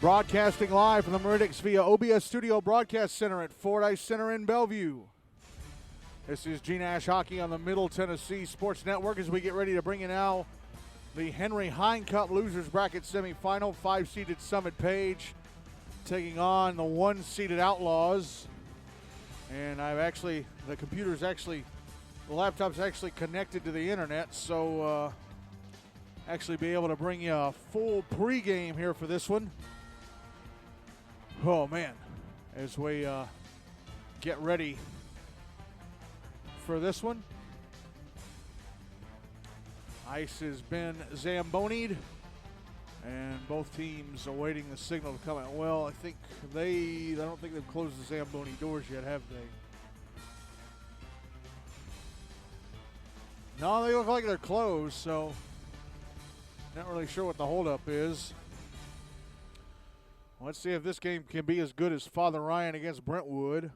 Broadcasting live from the Meridics via OBS Studio Broadcast Center at Fordyce Center in Bellevue. This is GNASH Hockey on the Middle Tennessee Sports Network as we get ready to bring you now the Henry Hine Cup Losers Bracket Semifinal. 5-seeded Summit Page taking on the 1-seeded Outlaws. And the laptop's actually connected to the internet, so actually be able to bring you a full pregame here for this one. Oh man, as we get ready for this one. Ice has been zambonied, and both teams awaiting the signal to come out. Well, I don't think they've closed the Zamboni doors yet, have they? No, they look like they're closed, so not really sure what the holdup is. Let's see if this game can be as good as Father Ryan against Brentwood.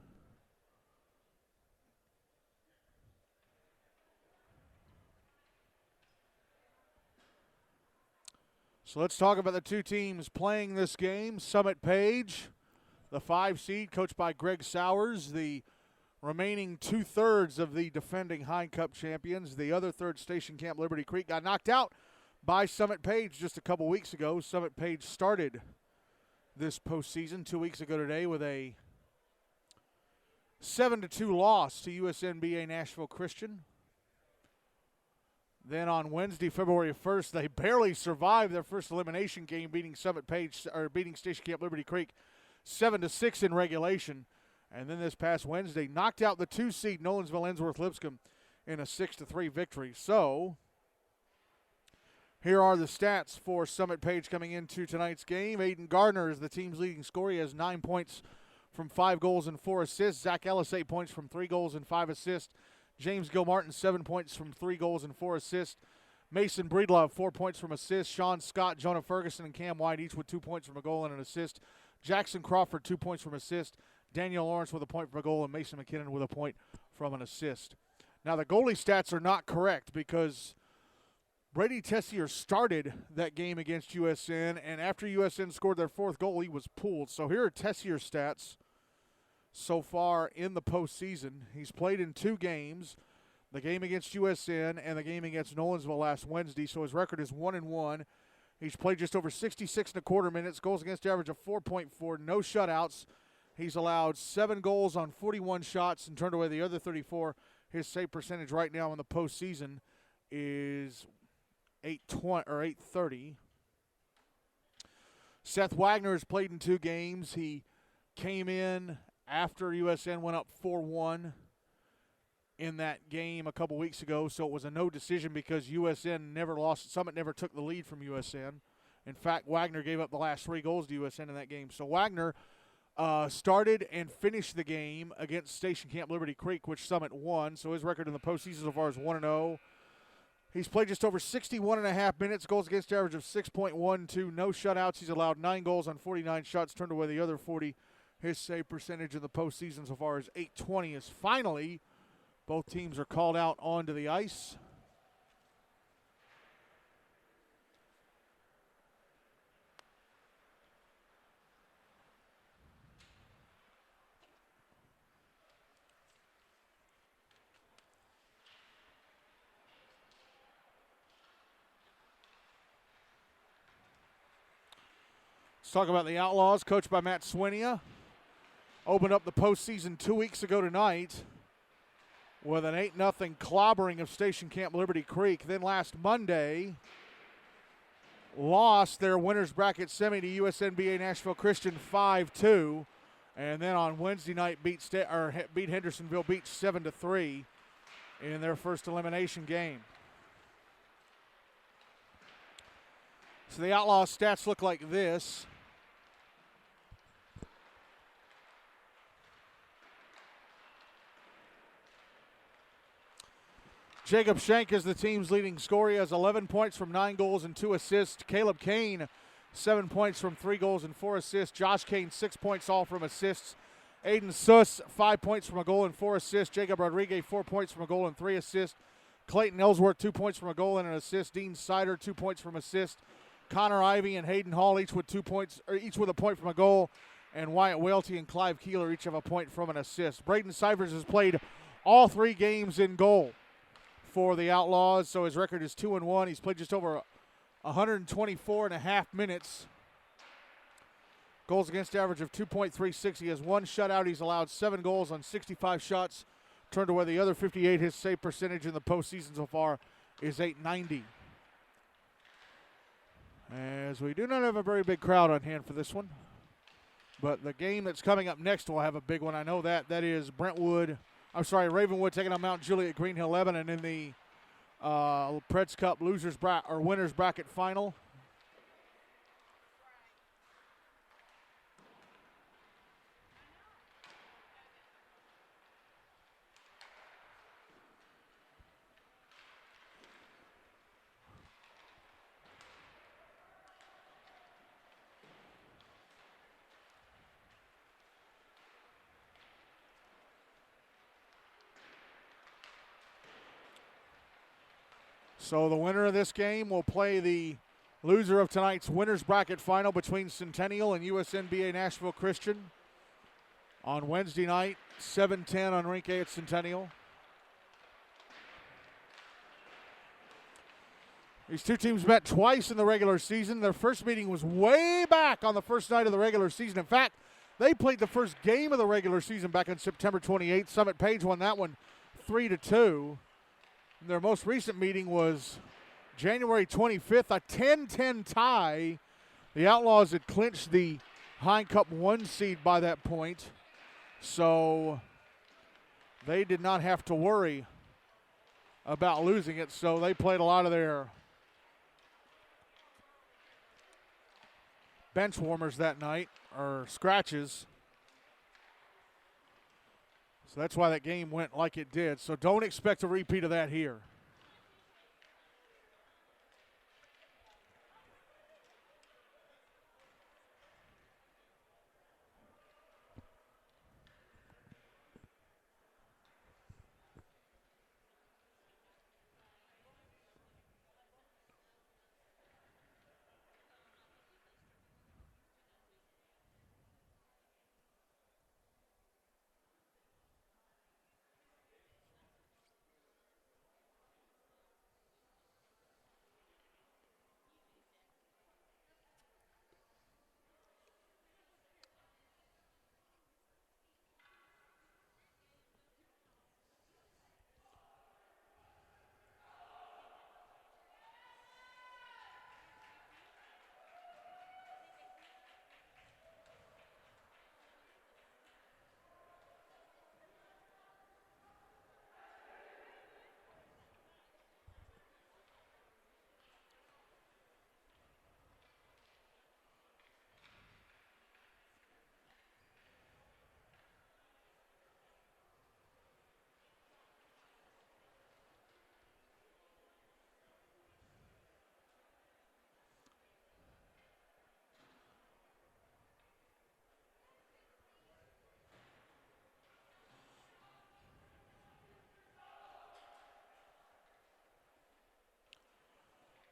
So let's talk about the two teams playing this game. Summit Page, the 5 seed, coached by Greg Sowers, the remaining 2/3 of the defending Hine Cup champions. The other third, Station Camp Liberty Creek, got knocked out by Summit Page just a couple weeks ago. Summit Page started this postseason 2 weeks ago today with a 7-2 loss to USNBA Nashville Christian. Then on Wednesday, February 1st, they barely survived their first elimination game, beating Station Camp Liberty Creek 7-6 in regulation. And then this past Wednesday, knocked out the 2-seed Nolensville-Ensworth-Lipscomb in a 6-3 victory. So here are the stats for Summit Page coming into tonight's game. Aiden Gardner is the team's leading scorer. He has 9 points from 5 goals and 4 assists. Zach Ellis, 8 points from 3 goals and 5 assists. James Gilmartin, 7 points from 3 goals and 4 assists. Mason Breedlove, 4 points from assists. Sean Scott, Jonah Ferguson, and Cam White, each with 2 points from a goal and an assist. Jackson Crawford, 2 points from assist. Daniel Lawrence with a point from a goal, and Mason McKinnon with a point from an assist. Now, the goalie stats are not correct because Brady Tessier started that game against USN, and after USN scored their 4th goal, he was pulled. So here are Tessier's stats so far in the postseason. He's played in 2 games, the game against USN and the game against Nolensville last Wednesday, so his record is 1-1. He's played just over 66.25 minutes, goals against average of 4.4, no shutouts. He's allowed 7 goals on 41 shots and turned away the other 34. His save percentage right now in the postseason is .830. Seth Wagner has played in 2 games. He came in after USN went up 4-1 in that game a couple weeks ago, so it was a no decision because USN never lost. Summit never took the lead from USN. In fact, Wagner gave up the last 3 goals to USN in that game. So Wagner started and finished the game against Station Camp Liberty Creek, which Summit won. So his record in the postseason so far is 1-0. He's played just over 61.5 minutes, goals against average of 6.12, no shutouts. He's allowed 9 goals on 49 shots, turned away the other 40. His save percentage in the postseason so far is .820. As finally, both teams are called out onto the ice. Let's talk about the Outlaws, coached by Matt Swinia. Opened up the postseason 2 weeks ago tonight with an 8-0 clobbering of Station Camp Liberty Creek. Then last Monday, lost their winners bracket semi to USNBA Nashville Christian 5-2. And then on Wednesday night, beat Hendersonville Beach 7-3 in their first elimination game. So the Outlaws stats look like this. Jacob Schenk is the team's leading scorer. He has 11 points from 9 goals and 2 assists. Caleb Kane, 7 points from 3 goals and 4 assists. Josh Kane, 6 points all from assists. Aiden Suss, 5 points from a goal and 4 assists. Jacob Rodriguez, 4 points from a goal and 3 assists. Clayton Ellsworth, 2 points from a goal and an assist. Dean Sider, 2 points from assist. Connor Ivy and Hayden Hall each with 2 points, or each with a point from a goal, and Wyatt Welty and Clive Keeler each have a point from an assist. Braden Cyphers has played all 3 games in goal for the Outlaws, so his record is 2-1. He's played just over 124.5 minutes. Goals against average of 2.36. He has 1 shutout. He's allowed 7 goals on 65 shots. Turned away the other 58. His save percentage in the postseason so far is .890. As we do not have a very big crowd on hand for this one. But the game that's coming up next will have a big one. I know that. That is Ravenwood taking on Mount Juliet Green Hill Lebanon in the Preds Cup winners bracket final. So the winner of this game will play the loser of tonight's winners bracket final between Centennial and USNBA Nashville Christian on Wednesday night, 7:10 on Rink A at Centennial. These two teams met twice in the regular season. Their first meeting was way back on the first night of the regular season. In fact, they played the first game of the regular season back on September 28th. Summit Page won that one 3-2. Their most recent meeting was January 25th, a 10-10 tie. The Outlaws had clinched the Hine Cup 1 seed by that point, so they did not have to worry about losing it, so they played a lot of their bench warmers that night, or scratches. So that's why that game went like it did. So don't expect a repeat of that here.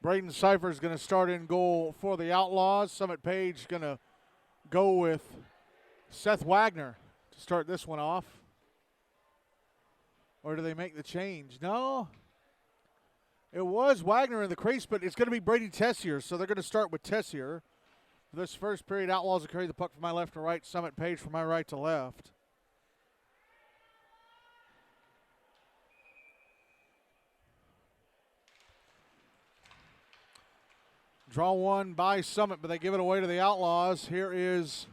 Braden Cyphers going to start in goal for the Outlaws. Summit Page going to go with Seth Wagner to start this one off. Or do they make the change? No. It was Wagner in the crease, but it's going to be Brady Tessier, so they're going to start with Tessier. This first period, Outlaws will carry the puck from my left to right, Summit Page from my right to left. Draw one by Summit, but they give it away to the Outlaws. Here is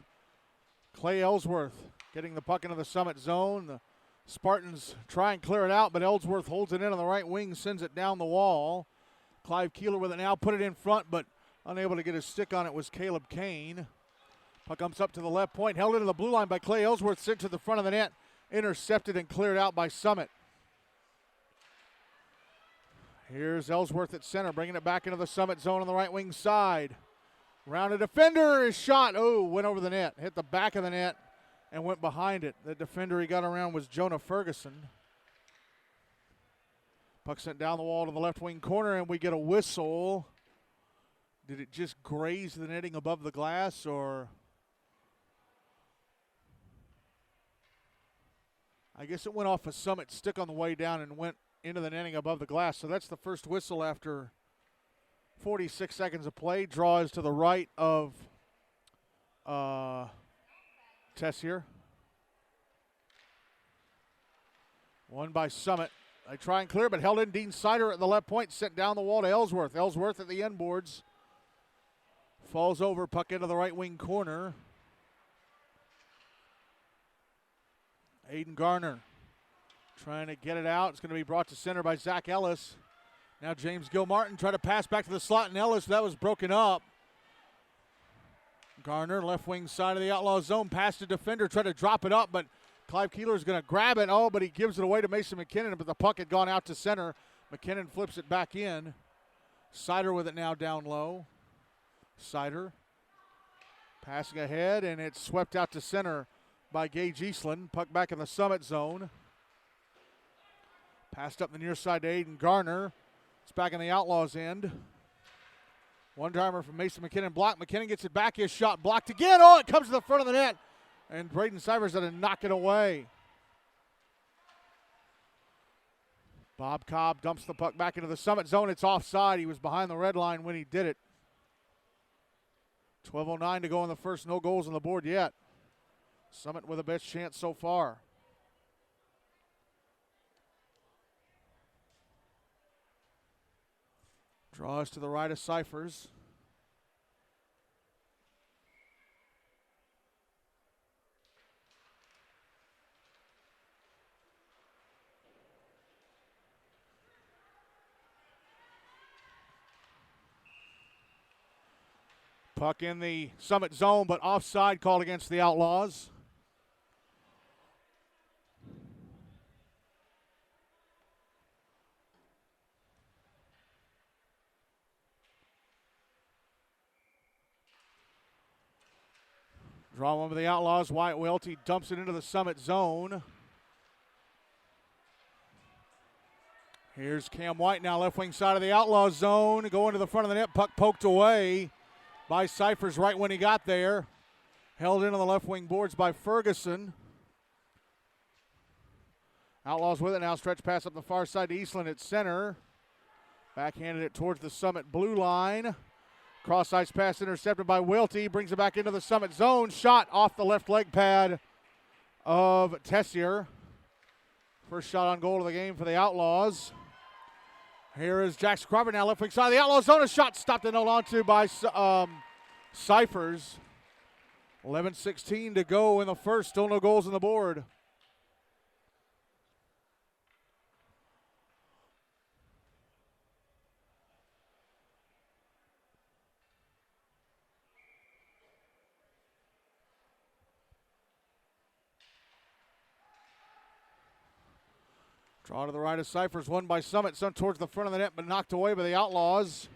Clay Ellsworth getting the puck into the Summit zone. The Spartans try and clear it out, but Ellsworth holds it in on the right wing, sends it down the wall. Clive Keeler with it now, put it in front, but unable to get his stick on it was Caleb Kane. Puck comes up to the left point, held into the blue line by Clay Ellsworth, sent to the front of the net, intercepted and cleared out by Summit. Here's Ellsworth at center, bringing it back into the Summit zone on the right wing side. Rounded defender, his shot, went over the net, hit the back of the net and went behind it. The defender he got around was Jonah Ferguson. Puck sent down the wall to the left wing corner, and we get a whistle. Did it just graze the netting above the glass, or I guess it went off a Summit stick on the way down and went into the netting above the glass. So that's the first whistle after 46 seconds of play. Draw is to the right of Tessier. Won by Summit. They try and clear, but held in. Dean Sider at the left point, sent down the wall to Ellsworth. Ellsworth at the end boards. Falls over, puck into the right wing corner. Aiden Garner trying to get it out. It's going to be brought to center by Zach Ellis. Now James Gilmartin tried to pass back to the slot, and Ellis, that was broken up. Garner, left wing side of the Outlaws zone, past the defender, tried to drop it up, but Clive Keeler is going to grab it. Oh, but he gives it away to Mason McKinnon, but the puck had gone out to center. McKinnon flips it back in. Sider with it now down low. Sider passing ahead, and it's swept out to center by Gage Eastland. Puck back in the Summit zone. Passed up the near side to Aiden Garner. It's back in the Outlaws end. One-timer from Mason McKinnon. Block. McKinnon gets it back. His shot blocked again. Oh, it comes to the front of the net. And Braden Cybers had to knock it away. Bob Cobb dumps the puck back into the Summit zone. It's offside. He was behind the red line when he did it. 12:09 to go in the first. No goals on the board yet. Summit with the best chance so far. Draws to the right of Cyphers. Puck in the Summit zone, but offside called against the Outlaws. Draw one for the Outlaws. Wyatt Welty dumps it into the Summit zone. Here's Cam White now, left wing side of the Outlaws zone. Going to the front of the net. Puck poked away by Cyphers right when he got there. Held in on the left wing boards by Ferguson. Outlaws with it now. Stretch pass up the far side to Eastland at center. Backhanded it towards the Summit blue line. Cross ice pass intercepted by Welty. Brings it back into the Summit zone. Shot off the left leg pad of Tessier. First shot on goal of the game for the Outlaws. Here is Jackson Crawford now, left wing side of the Outlaws zone. A shot stopped and held onto by Cyphers. 11:16 to go in the first. Still no goals on the board. Draw to the right of Cyphers, won by Summit, sent towards the front of the net, but knocked away by the Outlaws.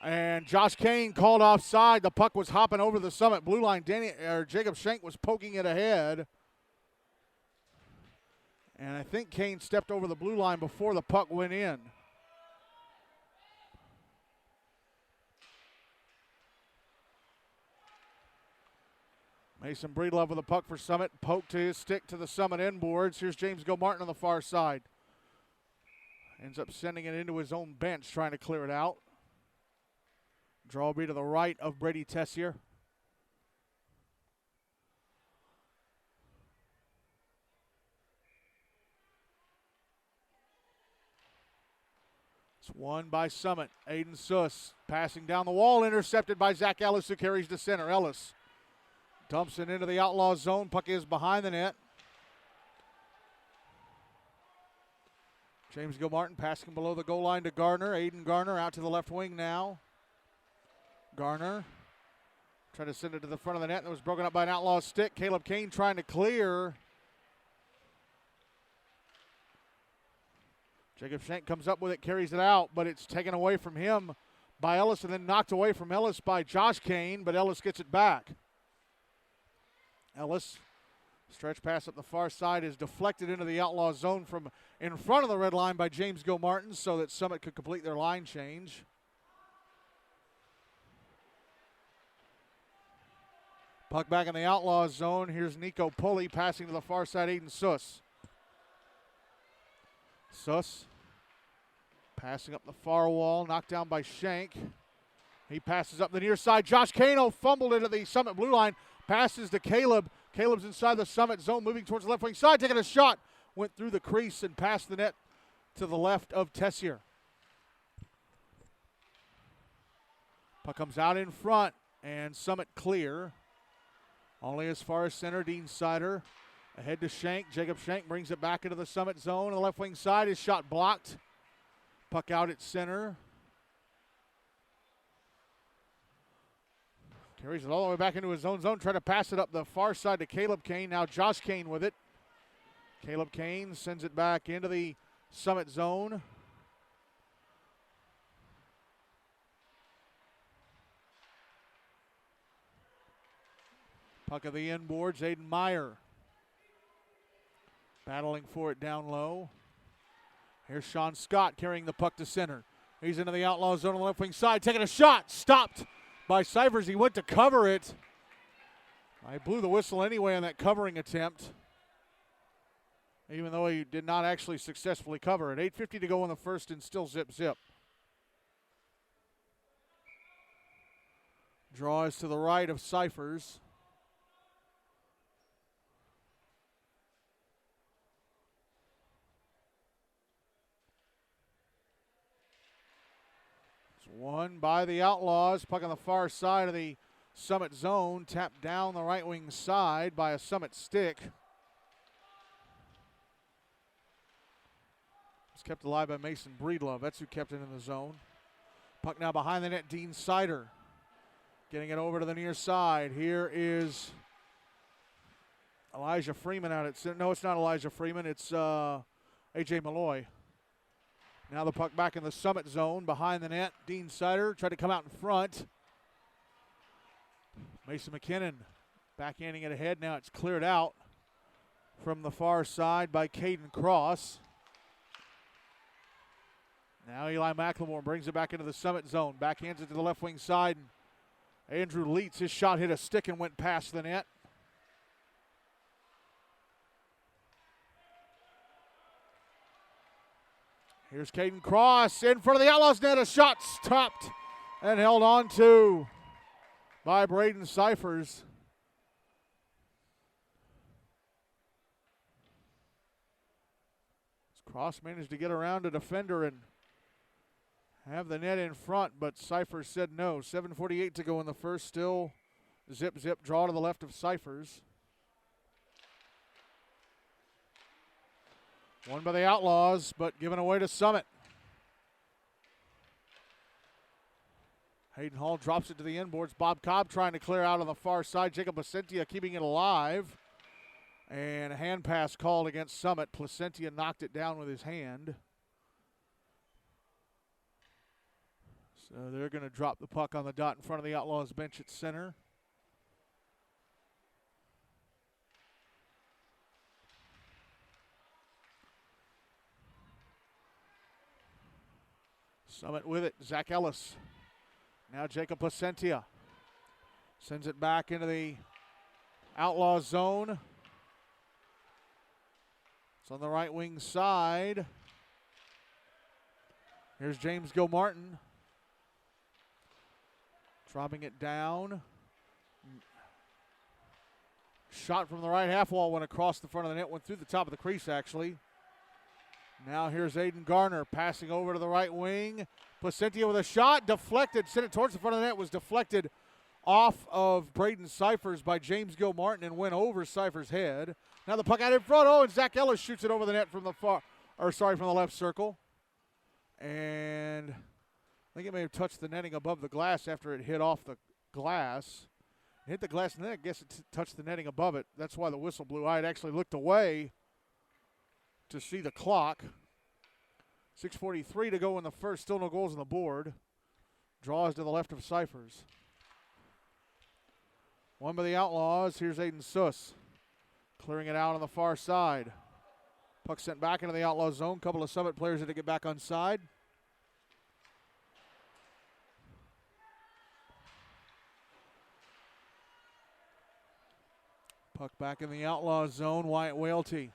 And Josh Kane called offside. The puck was hopping over the Summit blue line. Jacob Schenk was poking it ahead. And I think Kane stepped over the blue line before the puck went in. Mason Breedlove with the puck for Summit. Poke to his stick to the Summit end boards. Here's James Gilmartin on the far side. Ends up sending it into his own bench, trying to clear it out. Draw will be to the right of Brady Tessier. It's won by Summit. Aiden Suss passing down the wall, intercepted by Zach Ellis, who carries to center. Ellis dumps it into the Outlaws zone. Puck is behind the net. James Gilmartin passing below the goal line to Garner. Aiden Garner out to the left wing now. Garner trying to send it to the front of the net. That was broken up by an Outlaws stick. Caleb Kane trying to clear. Jacob Schenk comes up with it, carries it out, but it's taken away from him by Ellis and then knocked away from Ellis by Josh Kane, but Ellis gets it back. Ellis, stretch pass up the far side, is deflected into the Outlaw zone from in front of the red line by James Gilmartin so that Summit could complete their line change. Puck back in the Outlaws zone. Here's Nico Pulley passing to the far side, Aiden Suss. Suss passing up the far wall, knocked down by Shank. He passes up the near side. Josh Kano fumbled it at the Summit blue line. Passes to Caleb. Caleb's inside the Summit zone, moving towards the left wing side, taking a shot. Went through the crease and past the net to the left of Tessier. Puck comes out in front, and Summit clear. Only as far as center, Dean Sider. Ahead to Shank. Jacob Shank brings it back into the Summit zone. On the left wing side, his shot blocked. Puck out at center. Carries it all the way back into his own zone. Try to pass it up the far side to Caleb Kane. Now Josh Kane with it. Caleb Kane sends it back into the Summit zone. Puck of the inboards, Aiden Meyer. Battling for it down low. Here's Sean Scott carrying the puck to center. He's into the Outlaw zone on the left wing side, taking a shot. Stopped by Cyphers. He went to cover it. I blew the whistle anyway on that covering attempt, even though he did not actually successfully cover it. 8:50 to go in the first and still zip. Draw is to the right of Cyphers. Won by the Outlaws. Puck on the far side of the Summit zone. Tapped down the right wing side by a Summit stick. It's kept alive by Mason Breedlove. That's who kept it in the zone. Puck now behind the net. Dean Sider getting it over to the near side. Here is Elijah Freeman out at center. No, it's not Elijah Freeman. It's A.J. Malloy. Now the puck back in the Summit zone behind the net. Dean Sider tried to come out in front. Mason McKinnon backhanding it ahead. Now it's cleared out from the far side by Caden Cross. Now Eli McLemore brings it back into the Summit zone. Backhands it to the left wing side. Andrew Leitz, his shot hit a stick and went past the net. Here's Caden Cross in front of the Outlaws net. A shot stopped and held on to by Braden Cyphers. Cross managed to get around a defender and have the net in front, but Cyphers said no. 7:48 to go in the first. Still zip draw to the left of Cyphers. Won by the Outlaws, but given away to Summit. Hayden Hall drops it to the inboards. Bob Cobb trying to clear out on the far side. Jacob Placentia keeping it alive. And a hand pass called against Summit. Placentia knocked it down with his hand. So they're going to drop the puck on the dot in front of the Outlaws bench at center. Summit with it. Zach Ellis. Now Jacob Placentia sends it back into the Outlaw zone. It's on the right wing side. Here's James Gilmartin. Dropping it down. Shot from the right half wall went across the front of the net, went through the top of the crease actually. Now here's Aiden Garner passing over to the right wing. Placentia with a shot, deflected, sent it towards the front of the net, was deflected off of Braden Cyphers by James Gilmartin and went over Cyphers' head. Now the puck out in front, and Zach Ellis shoots it over the net from the left circle. And I think it may have touched the netting above the glass after it hit off the glass. It hit the glass and then I guess it touched the netting above it. That's why the whistle blew. I had actually looked away to see the clock. 6:43 to go in the first. Still no goals on the board. Draws to the left of Cyphers. One by the Outlaws. Here's Aiden Suss. Clearing it out on the far side. Puck sent back into the Outlaw zone. Couple of Summit players had to get back on side. Puck back in the Outlaws zone, Wyatt Whaley.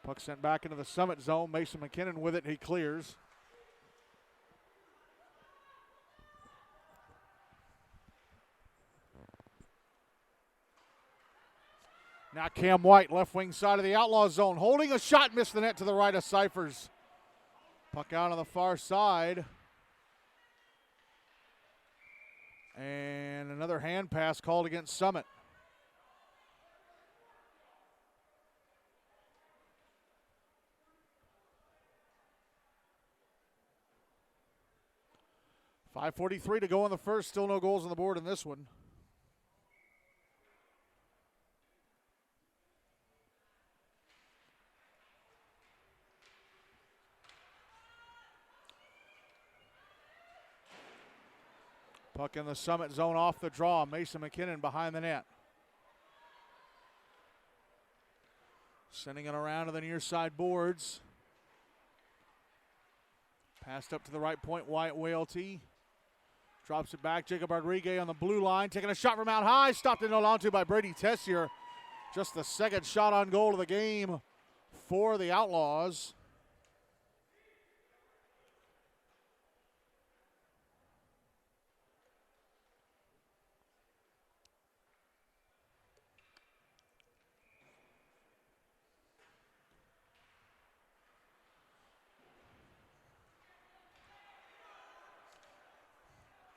Puck sent back into the Summit zone. Mason McKinnon with it. He clears. Now Cam White, left wing side of the Outlaws zone. Holding a shot, missed the net to the right of Cyphers. Puck out on the far side. And another hand pass called against Summit. .5:43 to go in the first. Still no goals on the board in this one. Puck in the Summit zone off the draw. Mason McKinnon behind the net. Sending it around to the near side boards. Passed up to the right point, Wyatt Whaley. Drops it back, Jacob Rodriguez on the blue line. Taking a shot from out high. Stopped and held onto by Brady Tessier. Just the second shot on goal of the game for the Outlaws.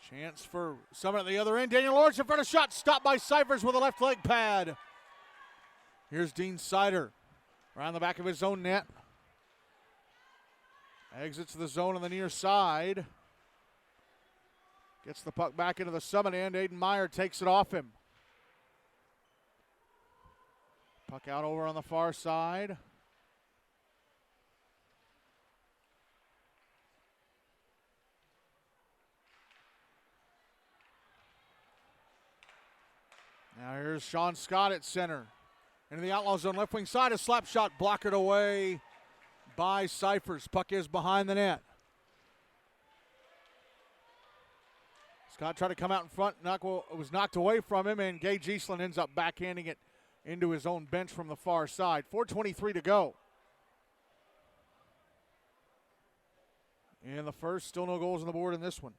Chance for Summit at the other end. Daniel Lawrence in front of shot. Stopped by Cyphers with a left leg pad. Here's Dean Sider around the back of his own net. Exits the zone on the near side. Gets the puck back into the Summit end. Aiden Meyer takes it off him. Puck out over on the far side. Now here's Sean Scott at center. Into the Outlaw zone, left wing side, a slap shot blockered away by Cyphers. Puck is behind the net. Scott tried to come out in front, was knocked away from him, and Gage Eastland ends up backhanding it into his own bench from the far side. 4:23 to go. In the first, still no goals on the board in this one.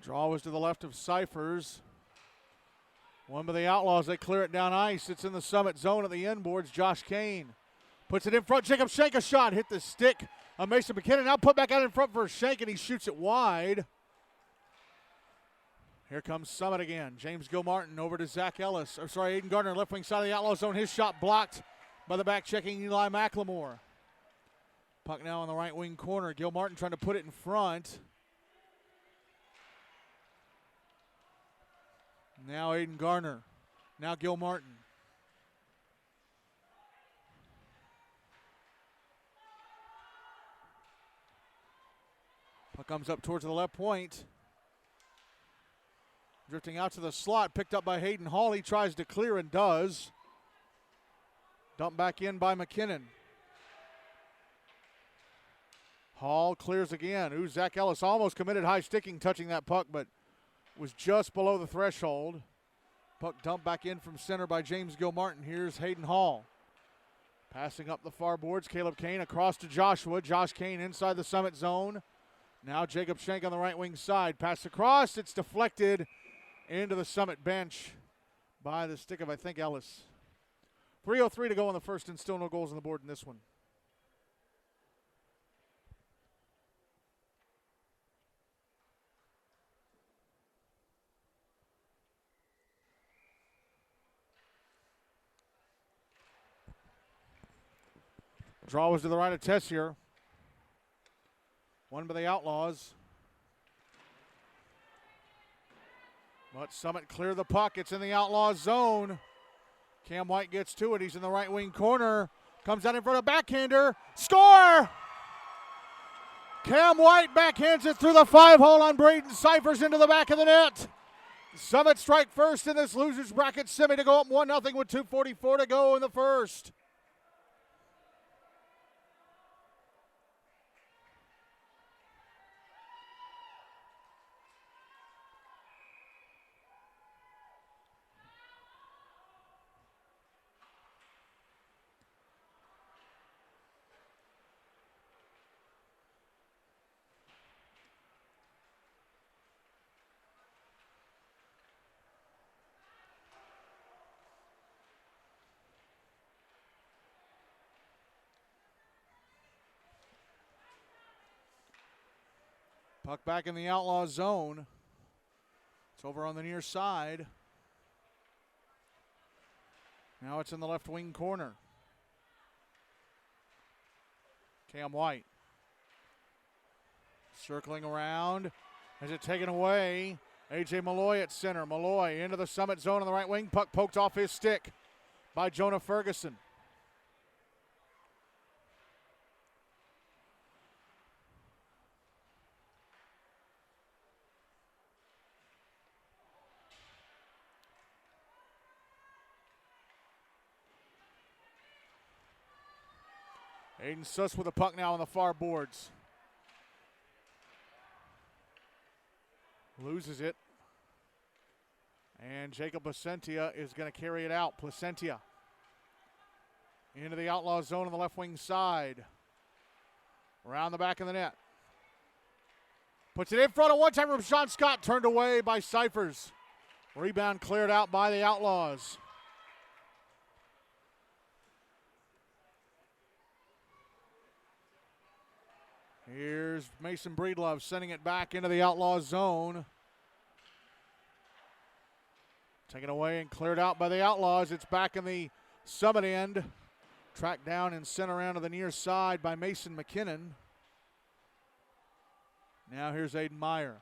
Draw was to the left of Cyphers. One by the Outlaws. They clear it down ice. It's in the Summit zone at the end boards. Josh Kane puts it in front. Jacob Shank a shot. Hit the stick of Mason McKinnon. Now put back out in front for Shank, and he shoots it wide. Here comes Summit again. James Gilmartin over to Zach Ellis. Aiden Gardner, left wing side of the Outlaw zone. His shot blocked by the back checking Eli McLemore. Puck now in the right wing corner. Gilmartin trying to put it in front. Now Aiden Garner. Now Gilmartin. Puck comes up towards the left point. Drifting out to the slot. Picked up by Hayden Hall. He tries to clear and does. Dumped back in by McKinnon. Hall clears again. Ooh, Zach Ellis almost committed high sticking touching that puck, but was just below the threshold. Puck dumped back in from center by James Gilmartin. Here's Hayden Hall. Passing up the far boards, Caleb Kane across to Joshua. Josh Kane inside the Summit zone. Now Jacob Shank on the right wing side. Pass across, it's deflected into the Summit bench by the stick of, I think, Ellis. 3:03 to go in the first, and still no goals on the board in this one. Draw was to the right of Tessier. One by the Outlaws. But Summit clear the puck. It's in the Outlaws zone. Cam White gets to it. He's in the right wing corner. Comes out in front of backhander. Score! Cam White backhands it through the 5-hole on Braden Cyphers into the back of the net. Summit strike first in this loser's bracket semi to go up 1-0 with 2:44 to go in the first. Puck back in the Outlaws zone. It's over on the near side. Now it's in the left wing corner. Cam White. Circling around. Has it taken away. A.J. Malloy at center. Malloy into the Summit zone on the right wing. Puck poked off his stick by Jonah Ferguson. Aiden Suss with the puck now on the far boards. Loses it. And Jacob Placentia is going to carry it out. Placentia into the Outlaw zone on the left wing side. Around the back of the net. Puts it in front of one time from Sean Scott. Turned away by Cyphers. Rebound cleared out by the Outlaws. Here's Mason Breedlove sending it back into the Outlaw zone. Taken away and cleared out by the Outlaws. It's back in the Summit end. Tracked down and sent around to the near side by Mason McKinnon. Now here's Aiden Meyer.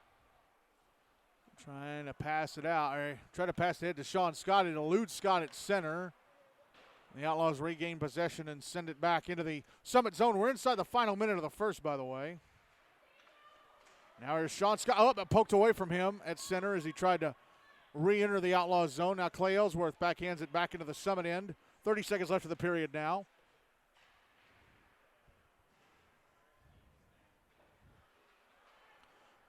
Trying to pass it out. Try to pass it ahead to Sean Scott. It eludes Scott at center. The Outlaws regain possession and send it back into the Summit zone. We're inside the final minute of the first, by the way. Now here's Sean Scott. Oh, but poked away from him at center as he tried to re-enter the Outlaws zone. Now Clay Ellsworth backhands it back into the Summit end. 30 seconds left of the period now.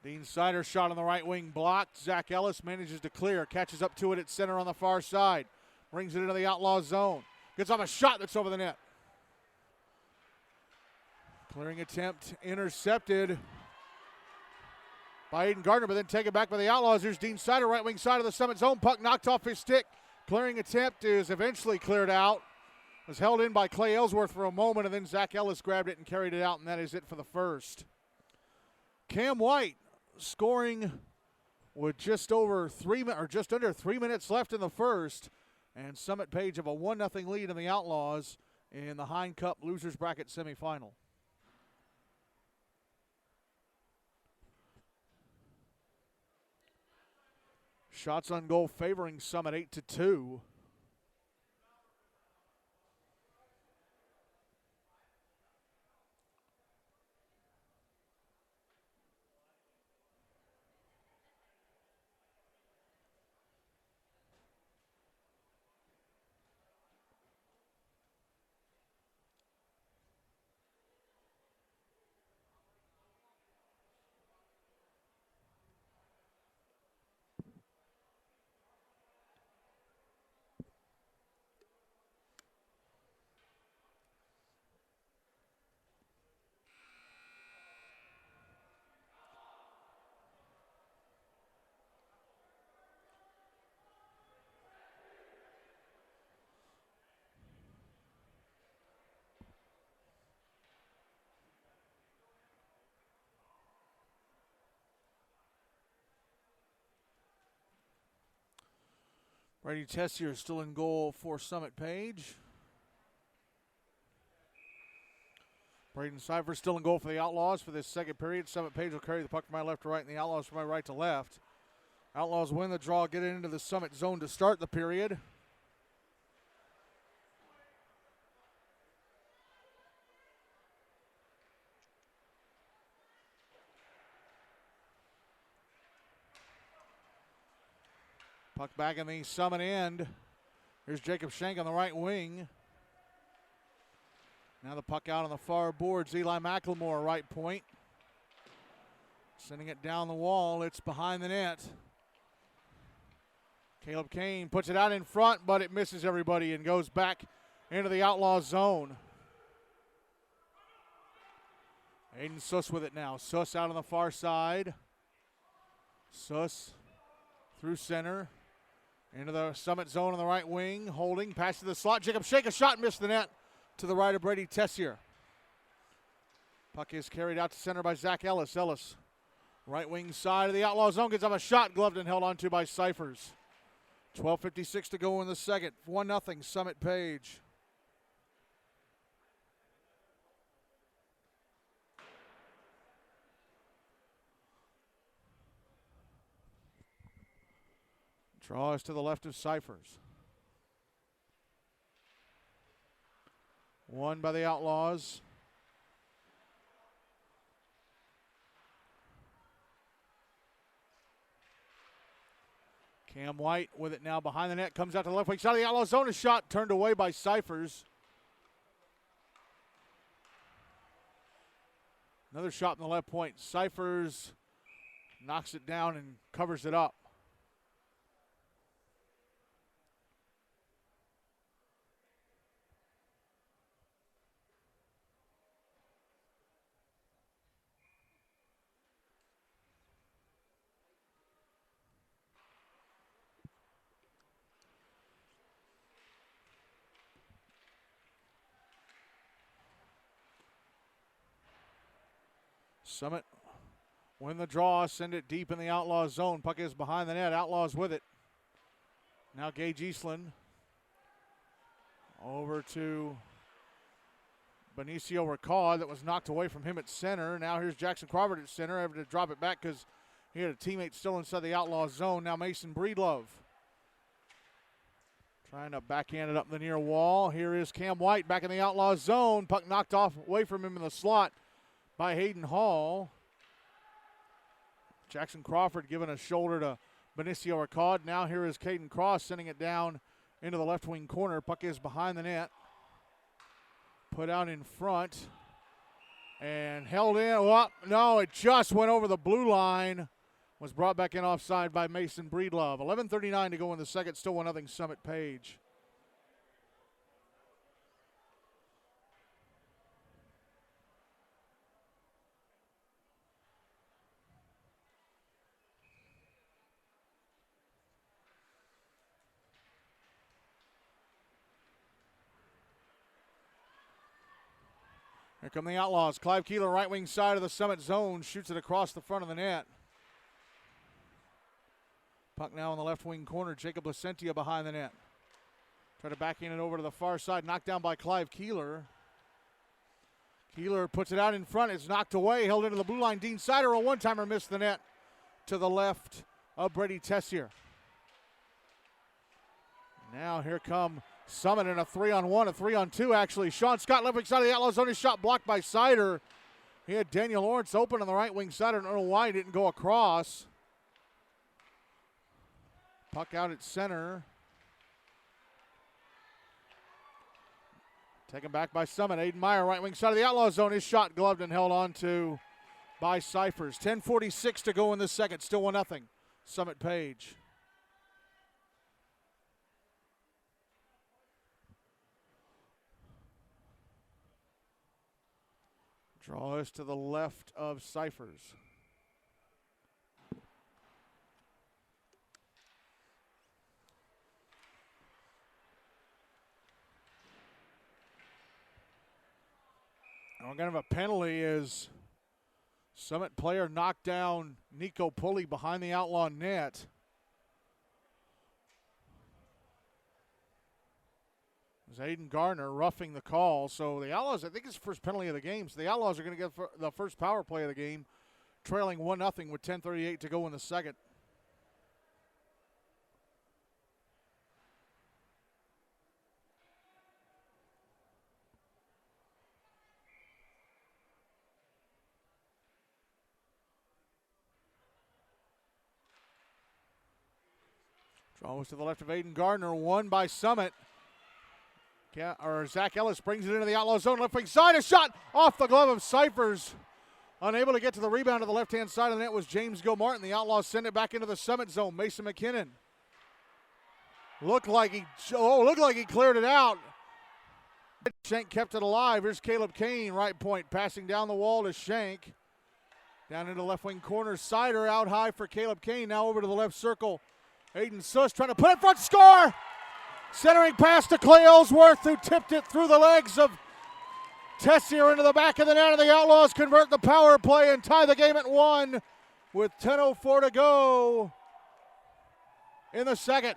Dean Sider shot on the right wing blocked. Zach Ellis manages to clear. Catches up to it at center on the far side. Brings it into the Outlaws zone. Gets off a shot that's over the net. Clearing attempt intercepted by Aiden Gardner, but then taken back by the Outlaws. Here's Dean Sider, right wing side of the Summit zone. Puck knocked off his stick. Clearing attempt is eventually cleared out. Was held in by Clay Ellsworth for a moment, and then Zach Ellis grabbed it and carried it out, and that is it for the first. Cam White scoring with just under 3 minutes left in the first. And Summit Page have a 1-0 lead in the Outlaws in the Hine Cup Losers Bracket semifinal. Shots on goal favoring Summit 8-2. Brady Tessier still in goal for Summit Page. Braden Cyphers still in goal for the Outlaws for this second period. Summit Page will carry the puck from my left to right, and the Outlaws from my right to left. Outlaws win the draw, get it into the Summit zone to start the period. Puck back in the Summit end. Here's Jacob Schenk on the right wing. Now the puck out on the far boards. Eli McLemore, right point. Sending it down the wall. It's behind the net. Caleb Kane puts it out in front, but it misses everybody and goes back into the Outlaws zone. Aiden Suss with it now. Suss out on the far side. Suss through center. Into the Summit zone on the right wing. Holding. Pass to the slot. Jacob Schenk, a shot, missed the net. To the right of Brady Tessier. Puck is carried out to center by Zach Ellis. Ellis, right wing side of the Outlaw zone, gets up a shot, gloved and held onto by Cyphers. 12:56 to go in the second. 1-0 Summit Page. Draw is to the left of Cyphers. Won by the Outlaws. Cam White with it now behind the net. Comes out to the left wing side of the Outlaws zone. A shot turned away by Cyphers. Another shot in the left point. Cyphers knocks it down and covers it up. Summit win the draw, send it deep in the Outlaws zone. Puck is behind the net. Outlaws with it. Now Gage Eastland over to Benicio Ricard. That was knocked away from him at center. Now here's Jackson Crawford at center, having to drop it back because he had a teammate still inside the Outlaws zone. Now Mason Breedlove trying to backhand it up the near wall. Here is Cam White back in the Outlaws zone. Puck knocked off away from him in the slot by Hayden Hall. Jackson Crawford giving a shoulder to Benicio Ricard. Now here is Caden Cross sending it down into the left wing corner. Puck is behind the net. Put out in front. And held in. Oh, no, it just went over the blue line. Was brought back in offside by Mason Breedlove. 11:39 to go in the second. Still 1-0 Summit Page. Here come the Outlaws. Clive Keeler, right wing side of the Summit zone, shoots it across the front of the net. Puck now in the left wing corner. Jacob Placentia behind the net. Try to backhand it over to the far side. Knocked down by Clive Keeler. Keeler puts it out in front. It's knocked away. Held into the blue line. Dean Sider, a one-timer, missed the net to the left of Brady Tessier. Now here come Summit in a 3-on-1, a 3-on-2 actually. Sean Scott, left wing side of the Outlaws zone. His shot blocked by Sider. He had Daniel Lawrence open on the right wing side. I don't know why he didn't go across. Puck out at center. Taken back by Summit. Aiden Meyer, right wing side of the Outlaws zone. His shot gloved and held on to by Cyphers. 10:46 to go in the second. Still 1-0. Summit Page. Draw is to the left of Cyphers. We're going to have a penalty as Summit player knocked down Nico Pulley behind the Outlaw net. It was Aiden Gardner roughing the call. So the Outlaws, I think it's the first penalty of the game. So the Outlaws are going to get the first power play of the game, trailing 1-0 with 10:38 to go in the second. Draws to the left of Aiden Gardner, won by Summit. Zach Ellis brings it into the Outlaw zone, left wing side, a shot off the glove of Cyphers. Unable to get to the rebound to the left-hand side of the net was James Gilmartin. The Outlaws send it back into the Summit zone. Mason McKinnon. Looked like he cleared it out. Shank kept it alive. Here's Caleb Kane, right point, passing down the wall to Shank. Down into left wing corner. Sider out high for Caleb Kane. Now over to the left circle. Aiden Suss trying to put it front, score! Centering pass to Clay Ellsworth, who tipped it through the legs of Tessier into the back of the net, and the Outlaws convert the power play and tie the game at 1 with 10:04 to go in the second.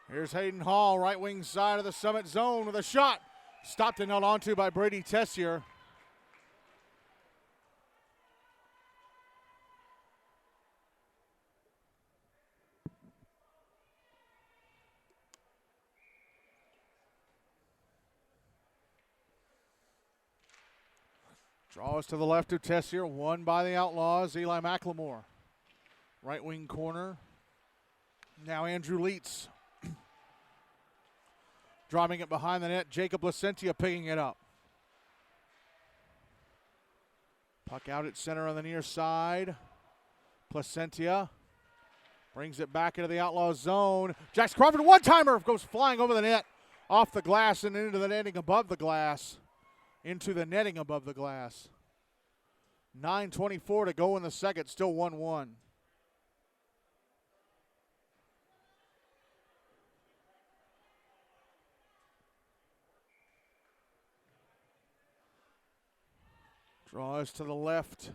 Here's Hayden Hall, right wing side of the Summit zone with a shot. Stopped and held onto by Brady Tessier. Draws to the left of Tessier, won by the Outlaws, Eli McLemore. Right wing corner. Now Andrew Leitz. Driving it behind the net, Jacob Placentia picking it up. Puck out at center on the near side. Placentia brings it back into the Outlaw zone. Jax Crawford, one-timer, goes flying over the net, off the glass and into the netting above the glass. Into the netting above the glass. 9:24 to go in the second, still 1-1. Draws to the left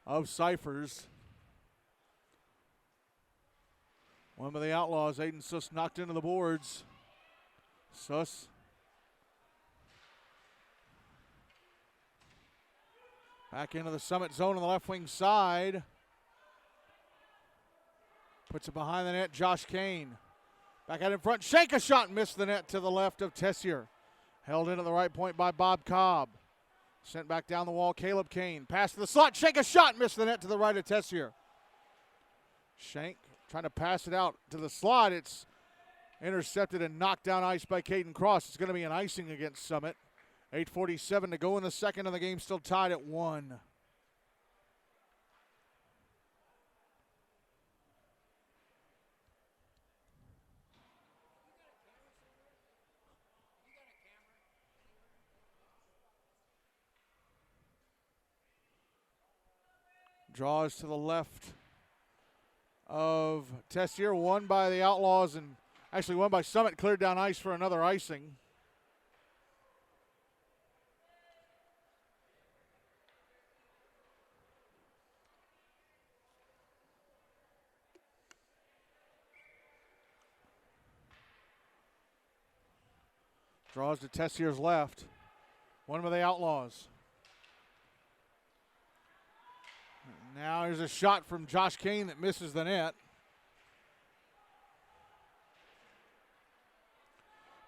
of Cyphers. One of the Outlaws, Aiden Suss knocked into the boards. Suss. Back into the Summit zone on the left wing side. Puts it behind the net, Josh Kane. Back out in front, Shank a shot, missed the net to the left of Tessier. Held in at the right point by Bob Cobb. Sent back down the wall, Caleb Kane. Pass to the slot, Shank a shot, missed the net to the right of Tessier. Shank trying to pass it out to the slot. It's intercepted and knocked down ice by Caden Cross. It's going to be an icing against Summit. 8:47 to go in the second, and the game still tied at 1. Draws to the left of Tessier, won by the Outlaws and actually won by Summit, cleared down ice for another icing. Draws to Tessier's left. One by the Outlaws. Now here's a shot from Josh Kane that misses the net.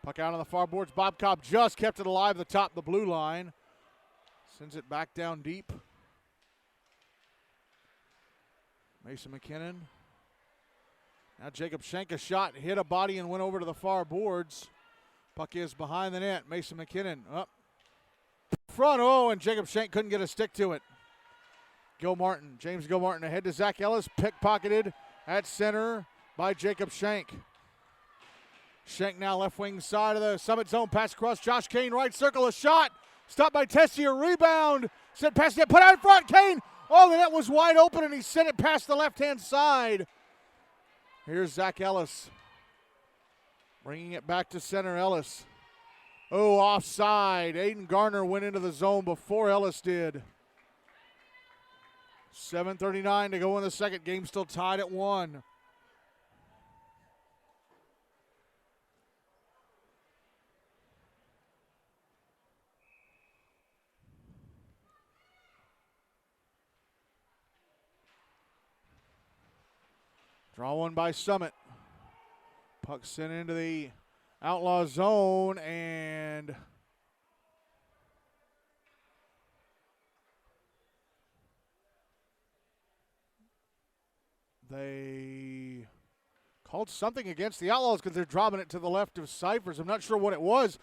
Puck out on the far boards. Bob Cobb just kept it alive at the top of the blue line. Sends it back down deep. Mason McKinnon. Now Jacob Shank a shot, hit a body and went over to the far boards. Puck is behind the net. Mason McKinnon up front. Oh, and Jacob Shank couldn't get a stick to it. James Gilmartin ahead to Zach Ellis, pickpocketed at center by Jacob Shank. Shank now left wing side of the Summit zone, pass across Josh Kane, right circle, a shot, stopped by Tessier, rebound, sent past it, put out in front, Kane, oh, the net was wide open and he sent it past the left-hand side. Here's Zach Ellis, bringing it back to center, Ellis. Oh, offside, Aiden Garner went into the zone before Ellis did. 7:39 to go in the second. Game still tied at 1. Draw one by Summit. Puck sent into the Outlaw zone, and they called something against the Outlaws because they're dropping it to the left of Cyphers. I'm not sure what it was.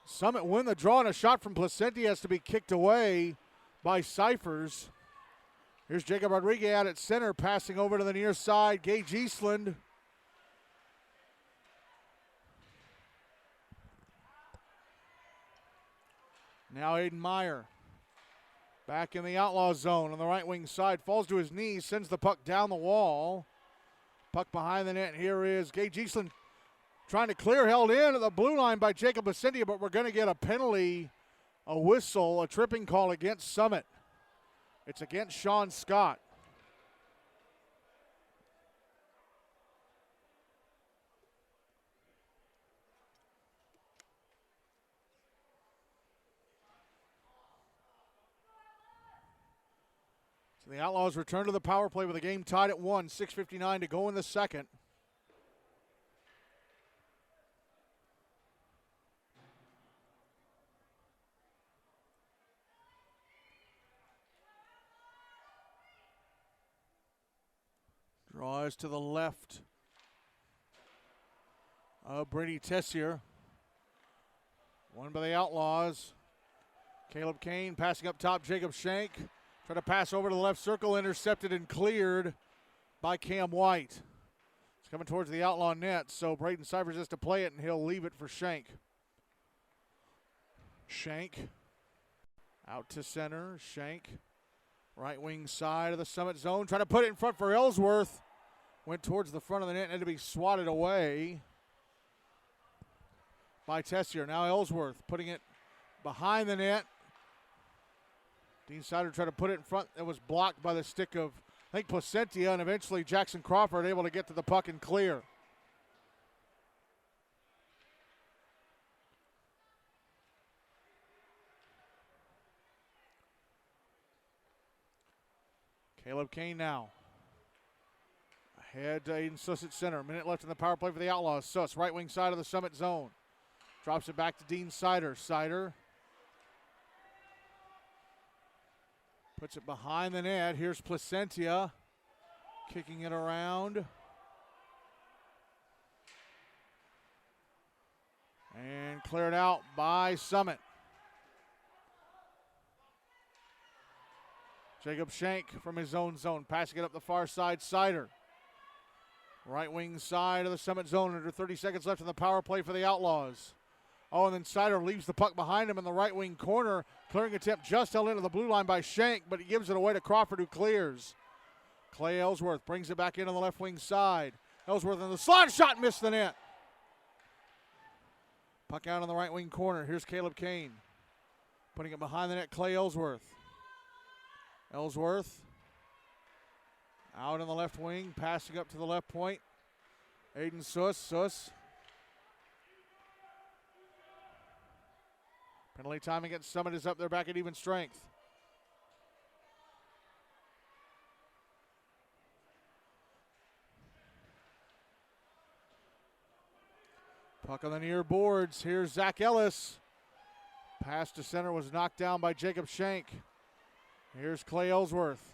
Summit win the draw, and a shot from Placentia has to be kicked away by Cyphers. Here's Jacob Rodriguez out at center, passing over to the near side. Gage Eastland. Now Aiden Meyer back in the Outlaw zone on the right wing side. Falls to his knees, sends the puck down the wall. Puck behind the net. Here is Gage Eastland trying to clear, held in at the blue line by Jacob Placentia, but we're going to get a penalty, a whistle, a tripping call against Summit. It's against Sean Scott. So the Outlaws return to the power play with the game tied at 1, 6:59 to go in the second. Draws to the left of Brady Tessier. Won by the Outlaws. Caleb Kane passing up top, Jacob Shank. Try to pass over to the left circle, intercepted and cleared by Cam White. It's coming towards the Outlaw net, so Braden Cyphers has to play it, and he'll leave it for Shank. Shank out to center. Shank, right wing side of the Summit zone. Try to put it in front for Ellsworth. Went towards the front of the net and had to be swatted away by Tessier. Now Ellsworth putting it behind the net. Dean Sider tried to put it in front. It was blocked by the stick of, I think, Placentia, and eventually Jackson Crawford able to get to the puck and clear. Caleb Kane now. Ahead to Aiden Suss at center. A minute left in the power play for the Outlaws. Suss, right wing side of the Summit zone. Drops it back to Dean Sider. Sider puts it behind the net. Here's Placentia kicking it around. And cleared out by Summit. Jacob Shank from his own zone, passing it up the far side. Sider, right wing side of the Summit zone. Under 30 seconds left in the power play for the Outlaws. Oh, and then Sider leaves the puck behind him in the right wing corner. Clearing attempt just held into the blue line by Shank, but he gives it away to Crawford, who clears. Clay Ellsworth brings it back in on the left wing side. Ellsworth in the slot shot, missed the net. Puck out on the right wing corner. Here's Caleb Kane. Putting it behind the net, Clay Ellsworth. Ellsworth out in the left wing, passing up to the left point. Aiden Suss. Suss. Penalty time against Summit is up. They're back at even strength. Puck on the near boards. Here's Zach Ellis. Pass to center was knocked down by Jacob Shank. Here's Clay Ellsworth.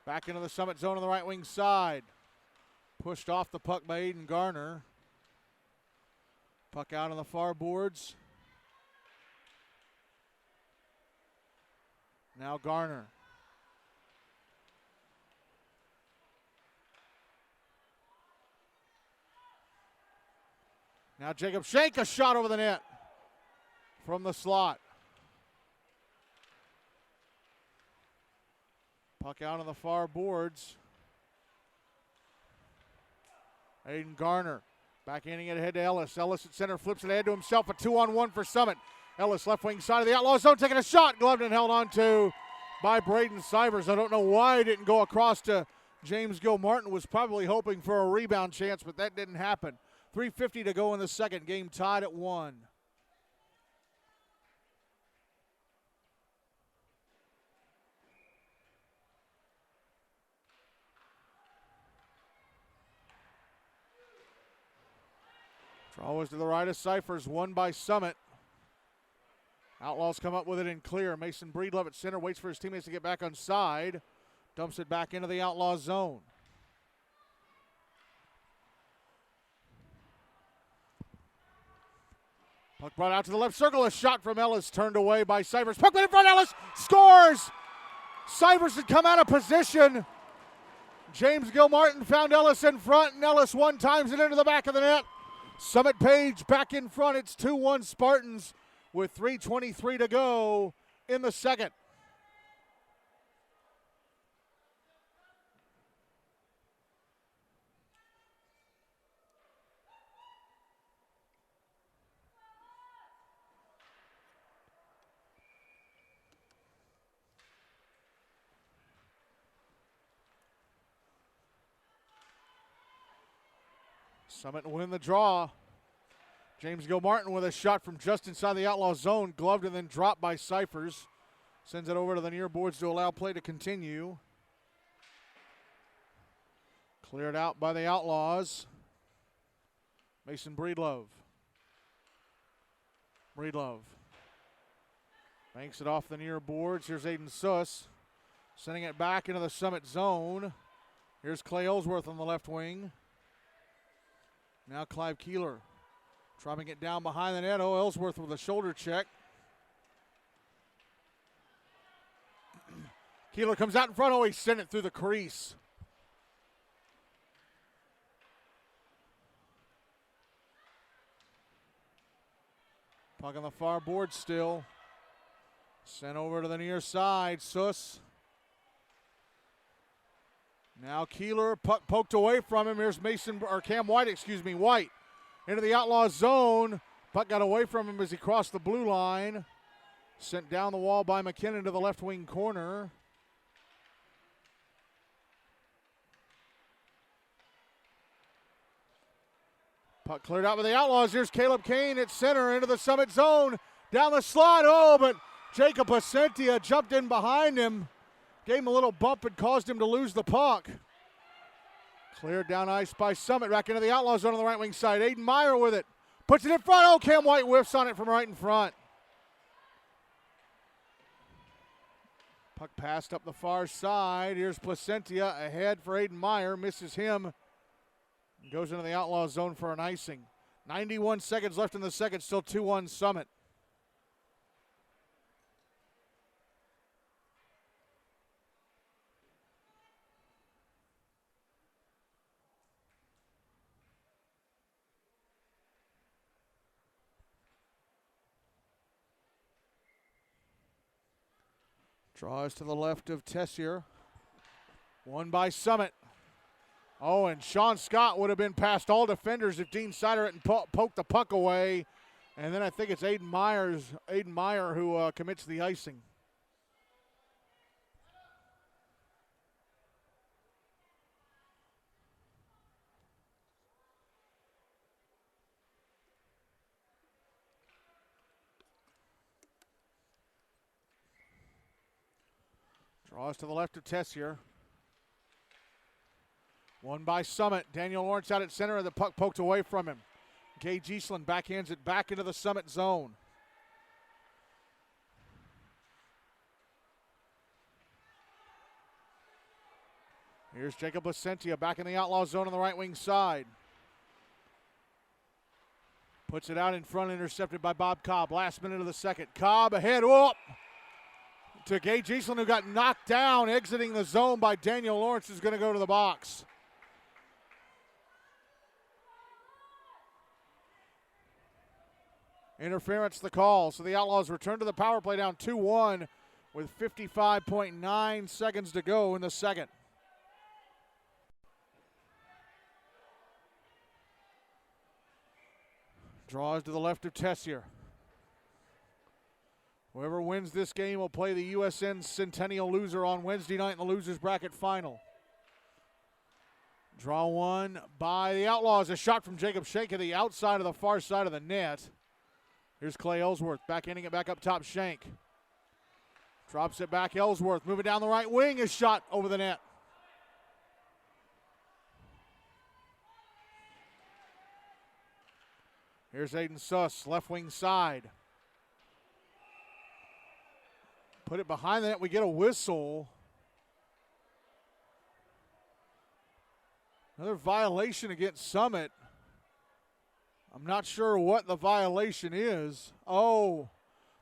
Back into the Summit zone on the right wing side. Pushed off the puck by Aiden Garner. Puck out on the far boards. Now Garner. Now Jacob Shank, a shot over the net from the slot. Puck out on the far boards. Aiden Garner backhanding it ahead to Ellis. Ellis at center, flips it ahead to himself. A 2-on-1 for Summit. Ellis left wing side of the Outlaw zone, taking a shot. Gloved and held on to by Braden Cyphers. I don't know why it didn't go across to James Gilmartin. Was probably hoping for a rebound chance, but that didn't happen. 3:50 to go in the second. Game tied at 1. Draw was to the right of Cyphers, won by Summit. Outlaws come up with it in clear. Mason Breedlove at center, waits for his teammates to get back on side. Dumps it back into the Outlaws zone. Puck brought out to the left circle. A shot from Ellis turned away by Cyphers. Puck went in front. Ellis scores. Cyphers had come out of position. James Gilmartin found Ellis in front, and Ellis one times it into the back of the net. Summit Page back in front. It's 2-1 Spartans with 3:23 to go in the second. Summit win the draw. James Gilmartin with a shot from just inside the Outlaw zone, gloved and then dropped by Cyphers. Sends it over to the near boards to allow play to continue. Cleared out by the Outlaws. Mason Breedlove. Breedlove banks it off the near boards. Here's Aiden Suss sending it back into the Summit zone. Here's Clay Ellsworth on the left wing. Now Clive Keeler dropping it down behind the net. Oh, Ellsworth with a shoulder check. Keeler comes out in front. Oh, he sent it through the crease. Puck on the far board still. Sent over to the near side. Suss. Now Keeler, puck poked away from him. Here's Cam White, White. Into the Outlaw zone. Puck got away from him as he crossed the blue line. Sent down the wall by McKinnon to the left wing corner. Puck cleared out by the Outlaws. Here's Caleb Kane at center into the Summit zone. Down the slot. Oh, but Jacob Asentia jumped in behind him. Gave him a little bump and caused him to lose the puck. Cleared down ice by Summit. Back into the Outlaw zone on the right wing side. Aiden Meyer with it. Puts it in front. Oh, Cam White whiffs on it from right in front. Puck passed up the far side. Here's Placentia ahead for Aiden Meyer. Misses him. Goes into the Outlaw zone for an icing. 91 seconds left in the second. Still 2-1 Summit. Draws to the left of Tessier. Won by Summit. Oh, and Sean Scott would have been past all defenders if Dean Sider hadn't poked the puck away. And then I think it's Aiden Meyer who commits the icing. Draws to the left of Tessier. Won by Summit. Daniel Lawrence out at center, and the puck poked away from him. Gage Eastland backhands it back into the Summit zone. Here's Jacob Placentia back in the Outlaw zone on the right wing side. Puts it out in front, intercepted by Bob Cobb. Last minute of the second. Cobb ahead. Whoop! To Gage Eastland, who got knocked down, exiting the zone by Daniel Lawrence, who's going to go to the box. Interference the call, so the Outlaws return to the power play down 2-1 with 55.9 seconds to go in the second. Draws to the left of Tessier. Whoever wins this game will play the USN Centennial loser on Wednesday night in the losers bracket final. Draw one by the Outlaws. A shot from Jacob Shank to the outside of the far side of the net. Here's Clay Ellsworth backhanding it back up top. Shank drops it back. Ellsworth moving down the right wing. A shot over the net. Here's Aiden Suss, left wing side. Put it behind the net. We get a whistle. Another violation against Summit. I'm not sure what the violation is. Oh,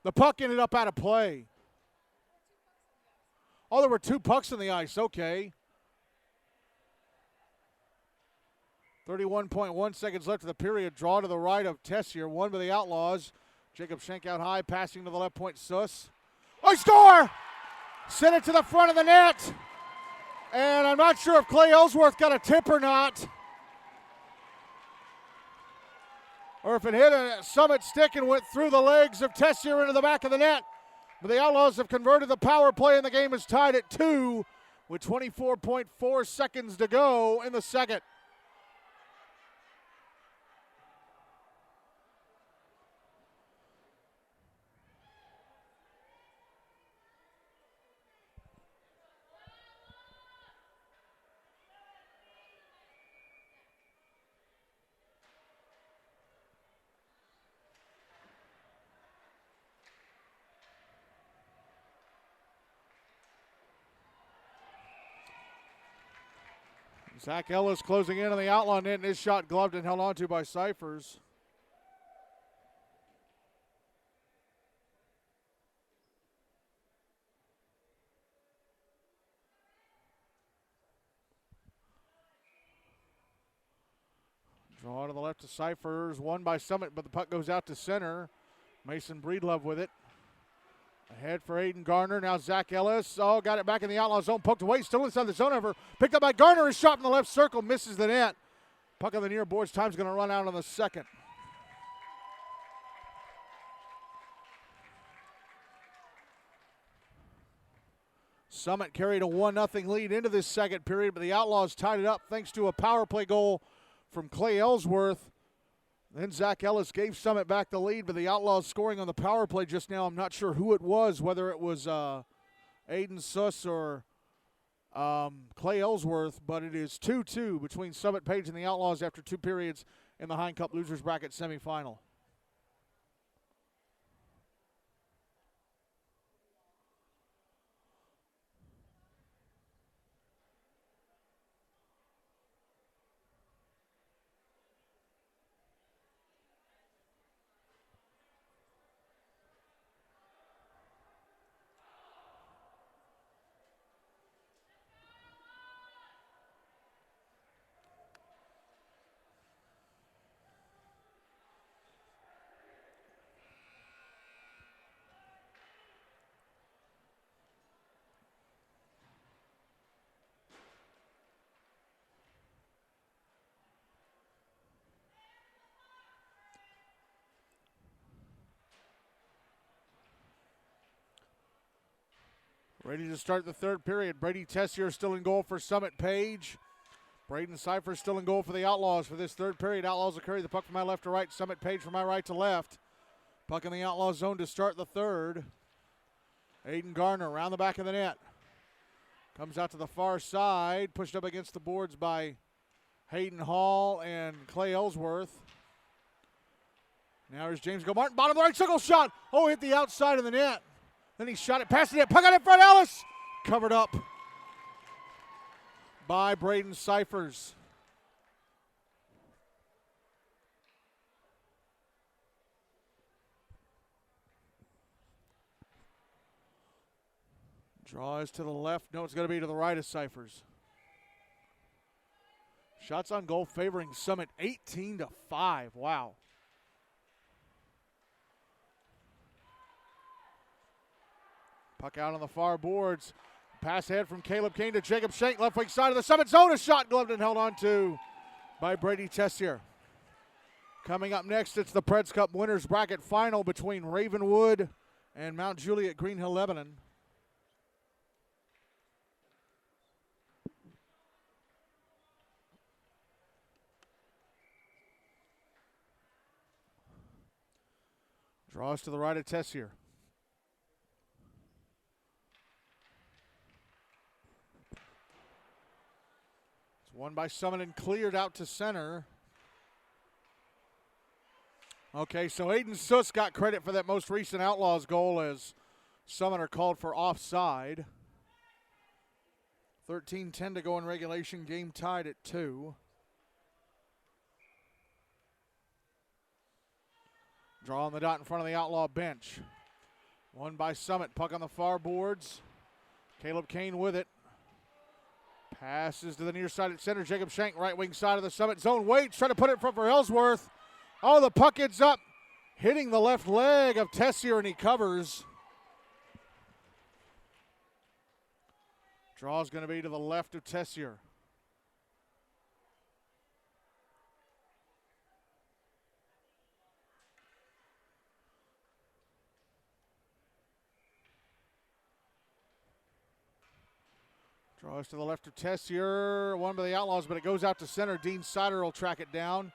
the puck ended up out of play. Oh, there were 2 pucks on the ice. Okay. 31.1 seconds left of the period. Draw to the right of Tessier. One by the Outlaws. Jacob Schenk out high, passing to the left point. Suss. Oh, score! Sent it to the front of the net. And I'm not sure if Clay Ellsworth got a tip or not. Or if it hit a Summit stick and went through the legs of Tessier into the back of the net. But the Outlaws have converted the power play, and the game is tied at 2 with 24.4 seconds to go in the second. Zach Ellis closing in on the Outlaw net, and his shot gloved and held onto by Cyphers. Draw to the left to Cyphers, won by Summit, but the puck goes out to center. Mason Breedlove with it. Ahead for Aiden Garner. Now Zach Ellis. Oh, got it back in the Outlaw zone. Poked away. Still inside the zone ever. Picked up by Garner. His shot from the left circle. Misses the net. Puck on the near boards. Time's going to run out on the second. Summit carried a 1-0 lead into this second period, but the Outlaws tied it up thanks to a power play goal from Clay Ellsworth. Then Zach Ellis gave Summit back the lead, but the Outlaws scoring on the power play just now. I'm not sure who it was, whether it was Aiden Suss or Clay Ellsworth, but it is 2-2 between Summit Page and the Outlaws after 2 periods in the Hine Cup Losers Bracket semifinal. Ready to start the third period. Brady Tessier still in goal for Summit Page. Braden Cypher still in goal for the Outlaws for this third period. Outlaws will carry the puck from my left to right. Summit Page from my right to left. Puck in the Outlaw zone to start the third. Aiden Garner around the back of the net. Comes out to the far side. Pushed up against the boards by Hayden Hall and Clay Ellsworth. Now here's James Gilmartin. Bottom of the right circle shot. Oh, hit the outside of the net. Then he shot it past the net. Puck out in front. Ellis covered up by Braden Cyphers. Draw is to the left. No, it's going to be to the right of Cyphers. Shots on goal favoring Summit 18-5. Wow. Puck out on the far boards. Pass ahead from Caleb Kane to Jacob Schenk, left wing side of the Summit zone. A shot gloved and held on to by Brady Tessier. Coming up next, it's the Preds Cup Winners Bracket Final between Ravenwood and Mount Juliet Green Hill Lebanon. Draws to the right of Tessier. It's won by Summit and cleared out to center. Okay, so Aiden Suss got credit for that most recent Outlaws goal as Summoner called for offside. 13-10 to go in regulation, game tied at 2. Draw on the dot in front of the Outlaw bench. Won by Summit, puck on the far boards. Caleb Kane with it. Passes to the near side at center. Jacob Shank, right wing side of the Summit zone. Waits, trying to put it in front for Ellsworth. Oh, the puck ends up hitting the left leg of Tessier, and he covers. Draw's going to be to the left of Tessier. Draws to the left of Tessier. Won by the Outlaws, but it goes out to center. Dean Sider will track it down.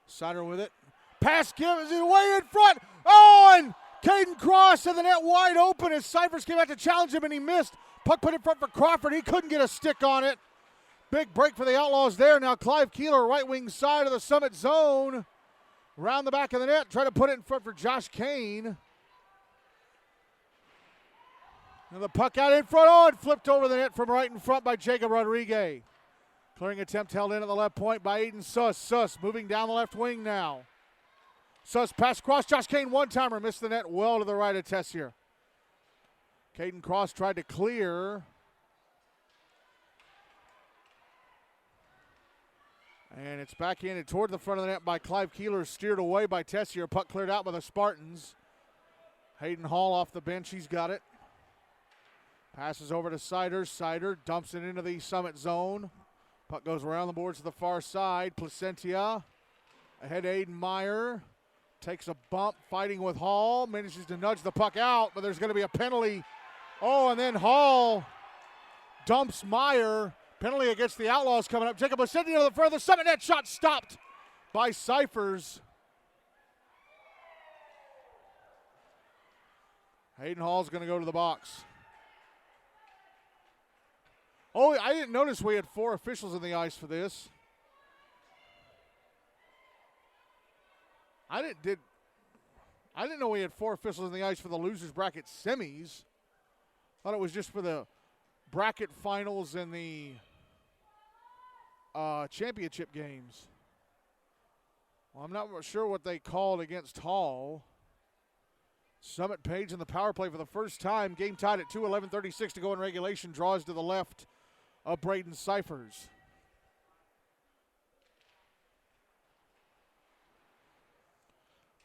Sider with it. Pass gives it away in front. Oh, and Caden Cross to the net wide open as Cyphers came out to challenge him, and he missed. Puck put in front for Crawford. He couldn't get a stick on it. Big break for the Outlaws there. Now Clive Keeler, right wing side of the Summit zone. Around the back of the net. Try to put it in front for Josh Kane. And the puck out in front. Oh, and flipped over the net from right in front by Jacob Rodriguez. Clearing attempt held in at the left point by Aiden Suss. Suss moving down the left wing now. Suss pass across. Josh Kane one-timer. Missed the net well to the right of Tessier. Caden Cross tried to clear. And it's backhanded toward the front of the net by Clive Keeler. Steered away by Tessier. Puck cleared out by the Spartans. Hayden Hall off the bench. He's got it. Passes over to Sider. Sider dumps it into the Summit zone. Puck goes around the boards to the far side. Placentia ahead to Aiden Meyer. Takes a bump, fighting with Hall. Manages to nudge the puck out, but there's going to be a penalty. Oh, and then Hall dumps Meyer. Penalty against the Outlaws coming up. Jacob Placentia to the further. Summit net shot stopped by Cyphers. Hayden Hall's going to go to the box. Oh, I didn't notice we had 4 officials in the ice for this. I didn't know we had 4 officials in the ice for the losers bracket semis. Thought it was just for the bracket finals and the championship games. Well, I'm not sure what they called against Hall. Summit Page in the power play for the first time. Game tied at 2, 11:36 to go in regulation. Draws to the left of Braden Cyphers.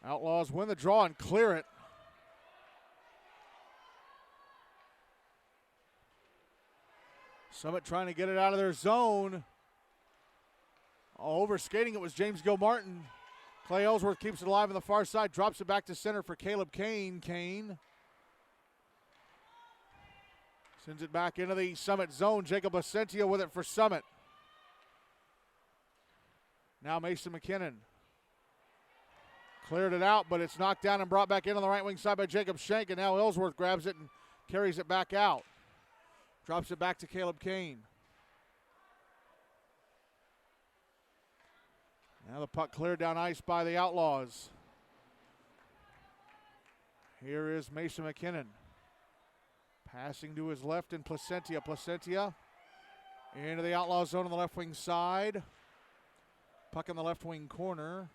Outlaws win the draw and clear it. Summit trying to get it out of their zone. Over skating it was James Gilmartin. Clay Ellsworth keeps it alive on the far side, drops it back to center for Caleb Kane. Kane sends it back into the Summit zone. Jacob Placentia with it for Summit. Now Mason McKinnon. Cleared it out, but it's knocked down and brought back in on the right wing side by Jacob Shank, and now Ellsworth grabs it and carries it back out. Drops it back to Caleb Kane. Now the puck cleared down ice by the Outlaws. Here is Mason McKinnon. Passing to his left and Placentia. Placentia into the Outlaw zone on the left wing side. Puck in the left wing corner.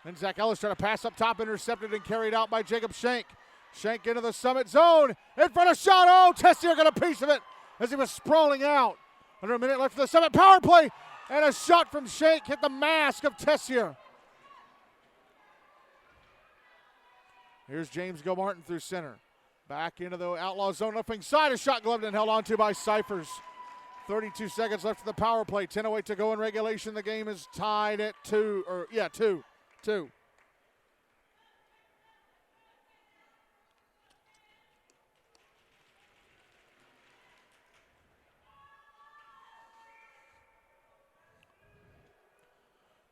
Then Zach Ellis trying to pass up top, intercepted and carried out by Jacob Shank. Shank into the Summit zone. In front of shot. Oh, Tessier got a piece of it as he was sprawling out. Under a minute left for the Summit power play. And a shot from Shank hit the mask of Tessier. Here's James Gilmartin through center. Back into the Outlaw zone, left wing side. A shot gloved and held onto by Cyphers. 32 seconds left for the power play. 10:08 to go in regulation. The game is tied at 2.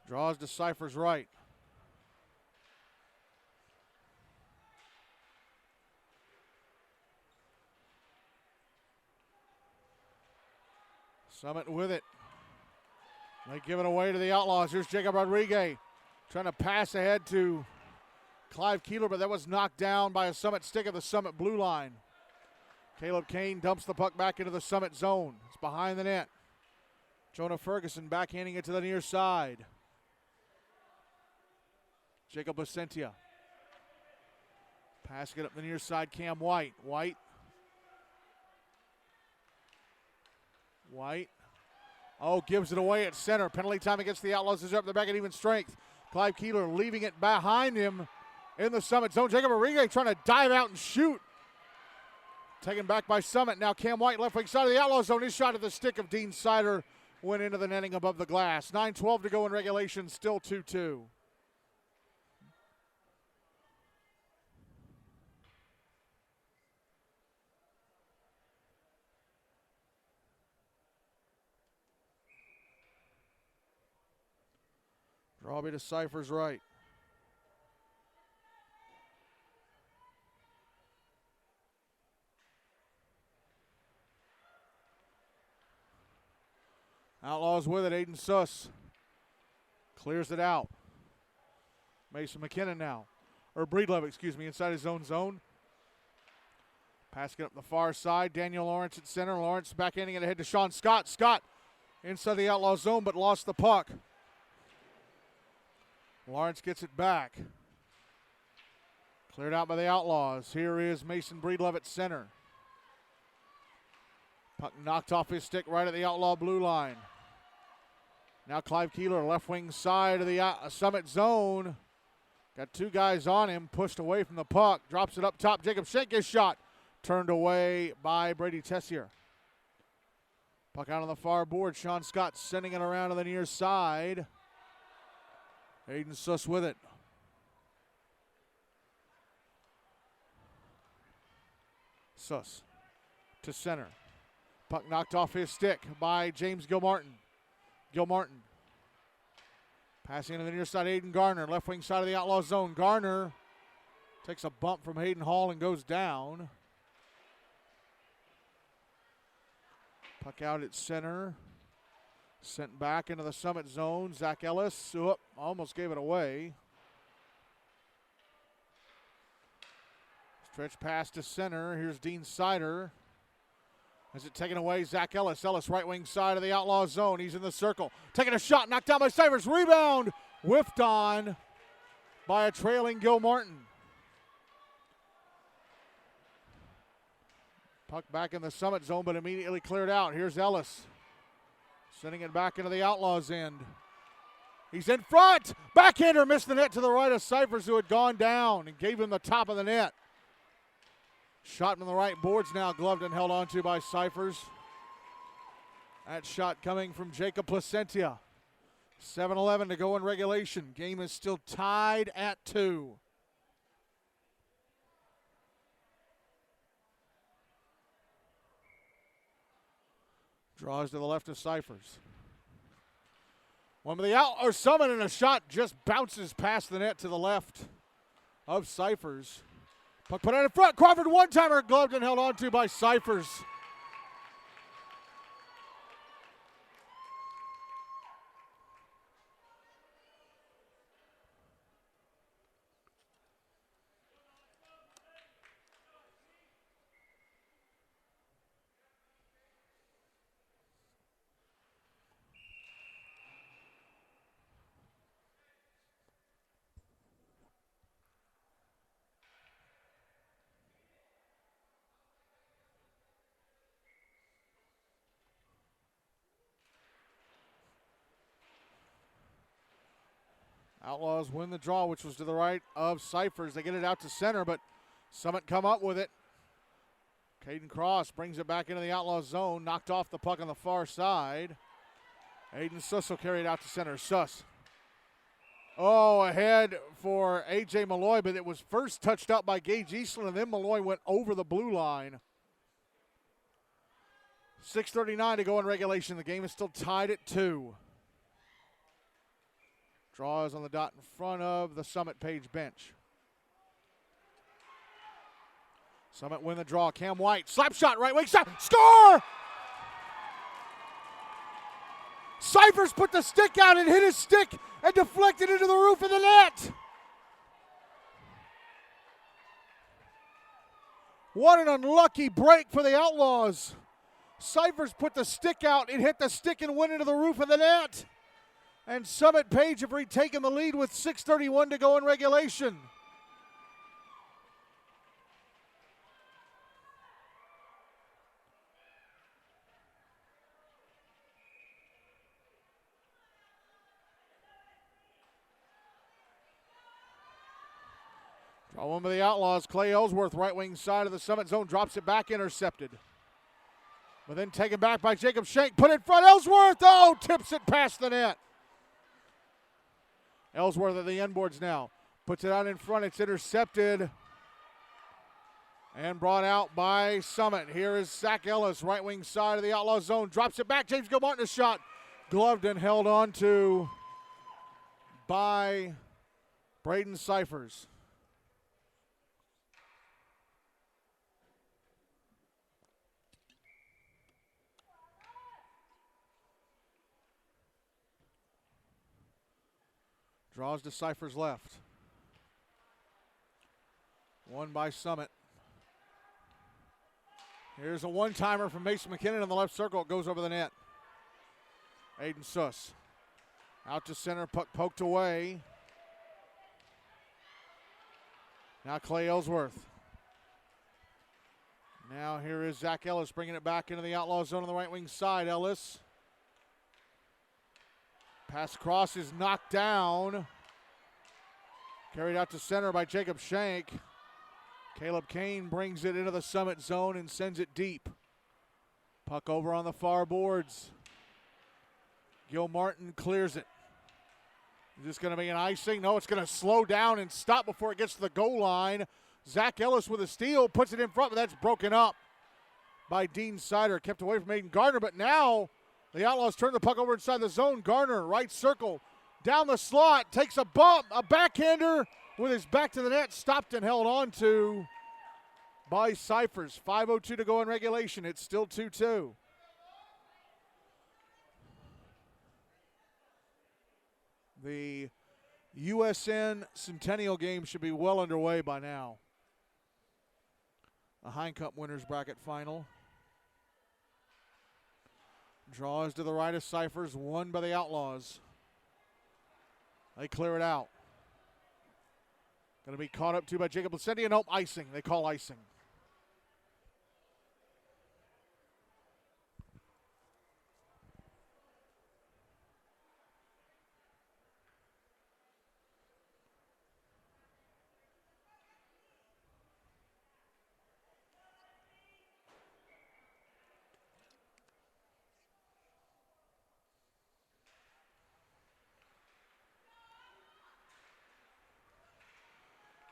Draws to Cyphers right. Summit with it. They give it away to the Outlaws. Here's Jacob Rodriguez trying to pass ahead to Clive Keeler, but that was knocked down by a Summit stick of the Summit blue line. Caleb Kane dumps the puck back into the Summit zone. It's behind the net. Jonah Ferguson backhanding it to the near side. Jacob Placentia. Passing it up the near side, Cam White. White. Oh, gives it away at center. Penalty time against the Outlaws is up. They're back at even strength. Clive Keeler leaving it behind him in the Summit zone. Jacob Rodriguez trying to dive out and shoot. Taken back by Summit. Now Cam White, left wing side of the Outlaws zone. His shot at the stick of Dean Sider went into the netting above the glass. 9:12 to go in regulation, still 2-2. Drawby to Cypher's right. Outlaws with it. Aiden Suss clears it out. Mason McKinnon now. Or Breedlove, inside his own zone. Passing it up the far side. Daniel Lawrence at center. Lawrence backhanding it ahead to Sean Scott. Scott inside the Outlaw zone but lost the puck. Lawrence gets it back. Cleared out by the Outlaws. Here is Mason Breedlove at center. Puck knocked off his stick right at the Outlaw blue line. Now Clive Keeler, left wing side of the Summit zone. Got two guys on him, pushed away from the puck. Drops it up top. Jacob Schenke's shot. Turned away by Brady Tessier. Puck out on the far board. Sean Scott sending it around to the near side. Aiden Suss with it. Suss to center. Puck knocked off his stick by James Gilmartin. Passing into the near side, Aiden Garner, left wing side of the Outlaw zone. Garner takes a bump from Hayden Hall and goes down. Puck out at center. Sent back into the Summit zone. Zach Ellis almost gave it away. Stretch pass to center. Here's Dean Sider. As it taken away, Zach Ellis. Ellis right wing side of the Outlaw zone. He's in the circle. Taking a shot. Knocked down by Cyphers. Rebound. Whiffed on by a trailing Gilmartin. Puck back in the Summit zone but immediately cleared out. Here's Ellis. Sending it back into the Outlaws' end. He's in front. Backhander missed the net to the right of Cyphers, who had gone down and gave him the top of the net. Shot from the right boards now, gloved and held onto by Cyphers. That shot coming from Jacob Placentia. 7:11 to go in regulation. Game is still tied at 2. Draws to the left of Cyphers. One with the Summit, and a shot just bounces past the net to the left of Cyphers. Puck put out in front. Crawford one-timer, gloved and held onto by Cyphers. Outlaws win the draw, which was to the right of Cyphers. They get it out to center, but Summit come up with it. Caden Cross brings it back into the Outlaws zone. Knocked off the puck on the far side. Aiden Suss will carry it out to center. Suss. Ahead for A.J. Malloy, but it was first touched up by Gage Eastland, and then Malloy went over the blue line. 6:39 to go in regulation. The game is still tied at 2. Draws on the dot in front of the Summit Page bench. Summit win the draw. Cam White, slap shot, right wing shot, score! Cyphers put the stick out and hit his stick and deflected into the roof of the net. What an unlucky break for the Outlaws. Cyphers put the stick out, it hit the stick and went into the roof of the net. And Summit Page have retaken the lead with 6:31 to go in regulation. Draw one by the Outlaws. Clay Ellsworth, right wing side of the Summit zone, drops it back, intercepted. But then taken back by Jacob Shank. Put it in front. Ellsworth, oh, tips it past the net. Ellsworth at the end boards now. Puts it out in front. It's intercepted and brought out by Summit. Here is Zach Ellis, right wing side of the Outlaw zone. Drops it back. James Gilmartin a shot. Gloved and held on to by Braden Cyphers. Draws to Cyphers left. One by Summit. Here's a one-timer from Mason McKinnon in the left circle. It goes over the net. Aiden Suss. Out to center, puck poked away. Now Clay Ellsworth. Now here is Zach Ellis bringing it back into the Outlaw zone on the right wing side. Ellis. Pass across is knocked down. Carried out to center by Jacob Shank. Caleb Kane brings it into the Summit zone and sends it deep. Puck over on the far boards. Gilmartin clears it. Is this going to be an icing? No, it's going to slow down and stop before it gets to the goal line. Zach Ellis with a steal, puts it in front, but that's broken up by Dean Sider. Kept away from Aiden Gardner, but now the Outlaws turn the puck over inside the zone. Garner, right circle, down the slot, takes a bump, a backhander with his back to the net, stopped and held on to by Cyphers. 5:02 to go in regulation. It's still 2-2. The USN Centennial game should be well underway by now. The Hine Cup winners bracket final. Draws to the right of Cyphers, won by the Outlaws. They clear it out. Going to be caught up to by Jacob Lacendi, and nope, icing. They call icing.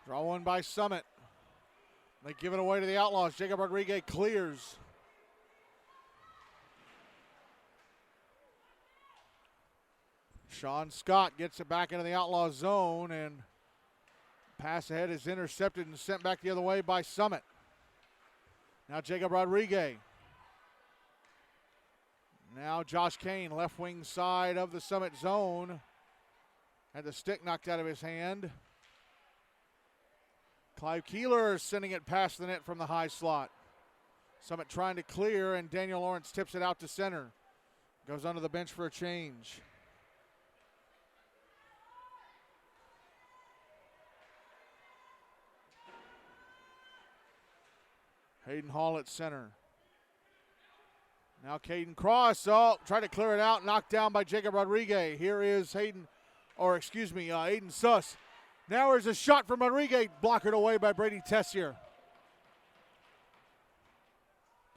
Draw one by Summit. They give it away to the Outlaws. Jacob Rodriguez clears. Sean Scott gets it back into the Outlaw zone, and pass ahead is intercepted and sent back the other way by Summit. Now Jacob Rodriguez. Now Josh Kane, left wing side of the Summit zone. Had the stick knocked out of his hand. Clive Keeler sending it past the net from the high slot. Summit trying to clear, and Daniel Lawrence tips it out to center. Goes under the bench for a change. Hayden Hall at center. Now Caden Cross, tried to clear it out, knocked down by Jacob Rodriguez. Here is Aiden Suss. Now there's a shot from Rodriguez, blockered away by Brady Tessier.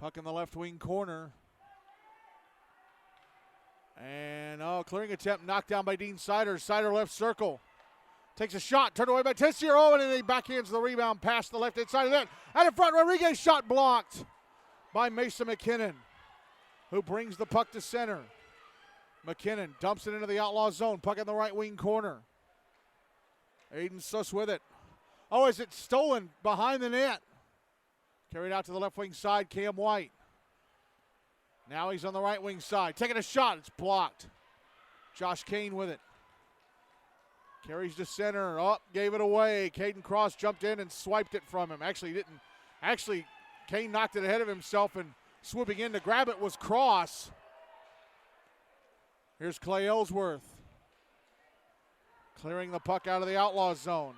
Puck in the left wing corner. And clearing attempt knocked down by Dean Sider. Sider left circle. Takes a shot, turned away by Tessier. And then he backhands the rebound past the left-hand side of the net. Out in front, Rodriguez shot blocked by Mason McKinnon, who brings the puck to center. McKinnon dumps it into the Outlaw zone. Puck in the right wing corner. Aiden Suss with it. Is it stolen behind the net? Carried out to the left wing side, Cam White. Now he's on the right wing side. Taking a shot, it's blocked Josh Kane with it. Carries to center. Up, gave it away. Caden Cross jumped in and swiped it from him. Actually didn't. Actually, Kane knocked it ahead of himself, and swooping in to grab it was Cross. Here's Clay Ellsworth. Clearing the puck out of the Outlaws zone.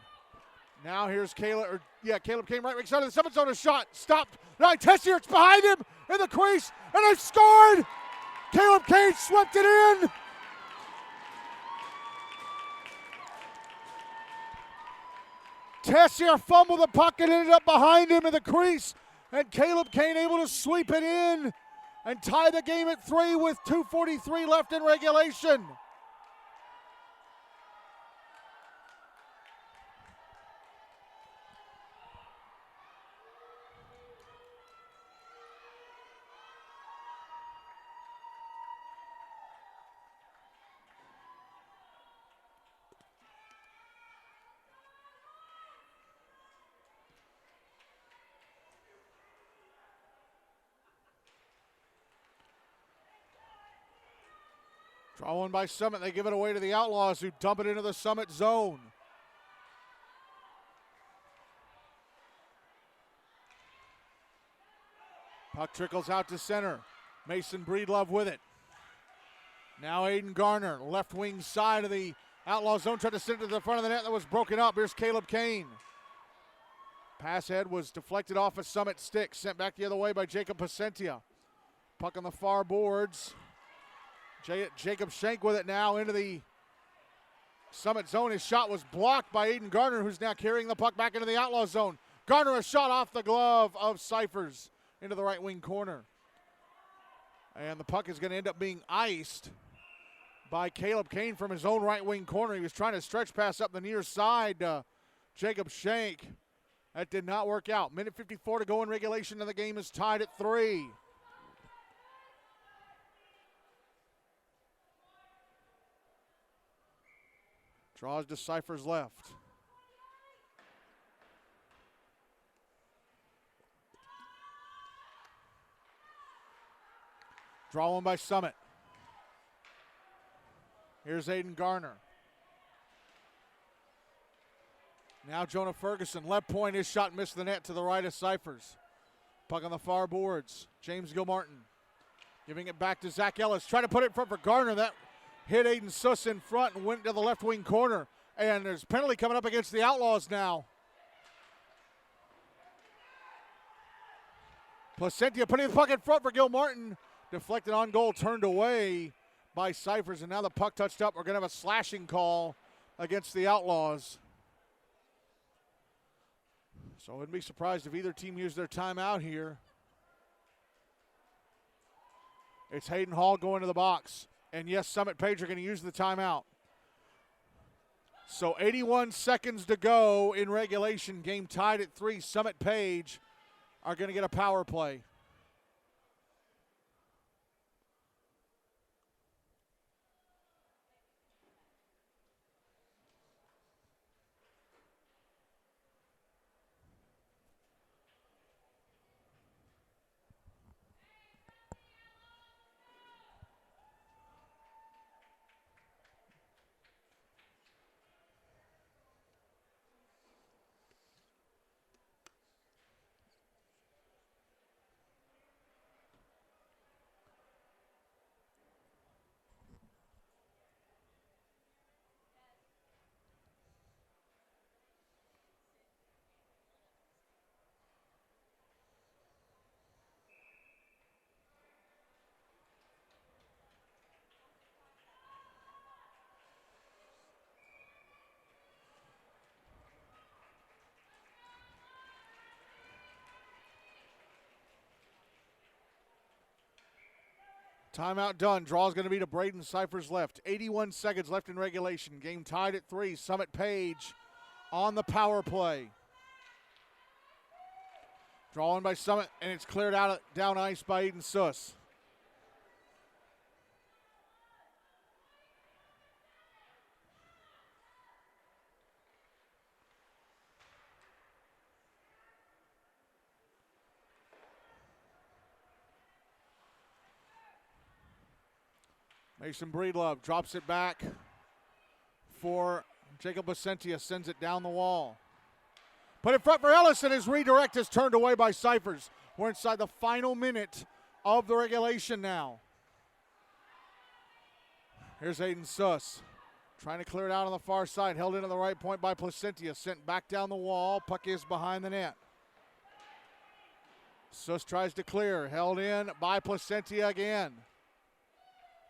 Now here's Caleb Kane right wing side of the Summit zone. A shot stopped. Now Tessier, it's behind him in the crease, and they've scored. Caleb Kane swept it in. Tessier fumbled the puck and ended up behind him in the crease, and Caleb Kane able to sweep it in and tie the game at 3 with 2:43 left in regulation. Draw one by Summit. They give it away to the Outlaws, who dump it into the Summit zone. Puck trickles out to center. Mason Breedlove with it. Now Aiden Garner, left wing side of the Outlaw zone, tried to send it to the front of the net. That was broken up. Here's Caleb Kane. Pass head was deflected off a Summit stick, sent back the other way by Jacob Pacentia. Puck on the far boards. Jacob Schenk with it now into the Summit zone. His shot was blocked by Aiden Garner, who's now carrying the puck back into the Outlaw zone. Garner, a shot off the glove of Cyphers into the right wing corner. And the puck is going to end up being iced by Caleb Kane from his own right wing corner. He was trying to stretch pass up the near side to Jacob Schenk. That did not work out. Minute 54 to go in regulation, and the game is tied at 3. Draws to Cyphers left. Draw one by Summit. Here's Aiden Garner. Now Jonah Ferguson, left point, his shot missed the net to the right of Cyphers. Puck on the far boards. James Gilmartin giving it back to Zach Ellis. Trying to put it in front for Garner. That hit Aiden Suss in front and went to the left wing corner. And there's a penalty coming up against the Outlaws now. Placentia putting the puck in front for Gilmartin. Deflected on goal, turned away by Cyphers. And now the puck touched up. We're going to have a slashing call against the Outlaws. So I wouldn't be surprised if either team used their timeout here. It's Hayden Hall going to the box. And yes, Summit Page are going to use the timeout. So 81 seconds to go in regulation. Game tied at 3. Summit Page are going to get a power play. Timeout done. Draw's going to be to Braden Cyphers left. 81 seconds left in regulation. Game tied at 3. Summit Page on the power play. Drawn by Summit, and it's cleared out down ice by Aiden Suss. Mason Breedlove drops it back for Jacob Placentia, sends it down the wall. Put in front for Ellis, and his redirect is turned away by Cyphers. We're inside the final minute of the regulation now. Here's Aiden Suss trying to clear it out on the far side. Held into the right point by Placentia. Sent back down the wall. Puck is behind the net. Suss tries to clear. Held in by Placentia again.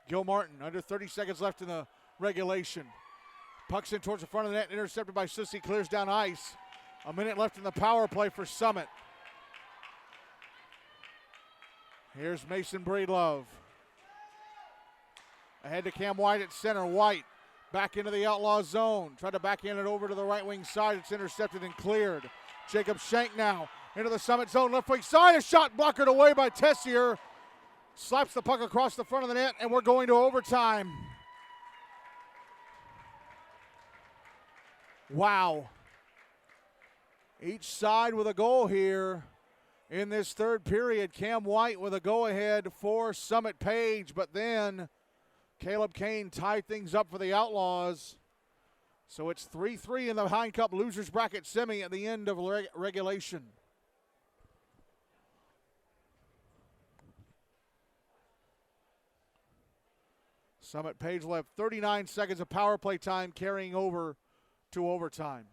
Gilmartin, under 30 seconds left in the regulation. Puck's in towards the front of the net. Intercepted by Suss. He clears down ice. A minute left in the power play for Summit. Here's Mason Breedlove. Ahead to Cam White at center. White back into the Outlaws zone. Tried to backhand it over to the right wing side. It's intercepted and cleared. Jacob Shank now into the Summit zone. Left wing side. A shot blockered away by Tessier. Slaps the puck across the front of the net, and we're going to overtime. Wow. Each side with a goal here in this third period. Cam White with a go-ahead for Summit Page, but then Caleb Kane tied things up for the Outlaws. So it's 3-3 in the Hine Cup losers bracket semi at the end of regulation. Summit Page left 39 seconds of power play time, carrying over to overtime.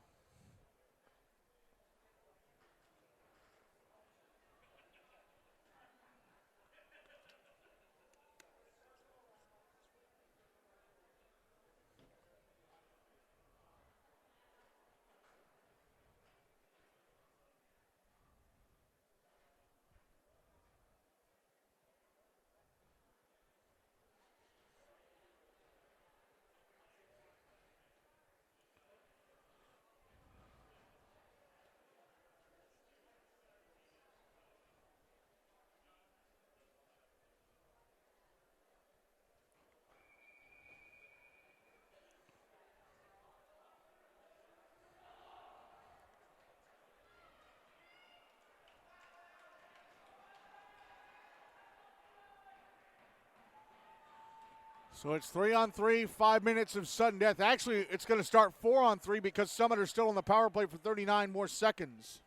So it's 3-on-3, 5 minutes of sudden death. Actually, it's going to start 4-on-3 because Summit are still on the power play for 39 more seconds.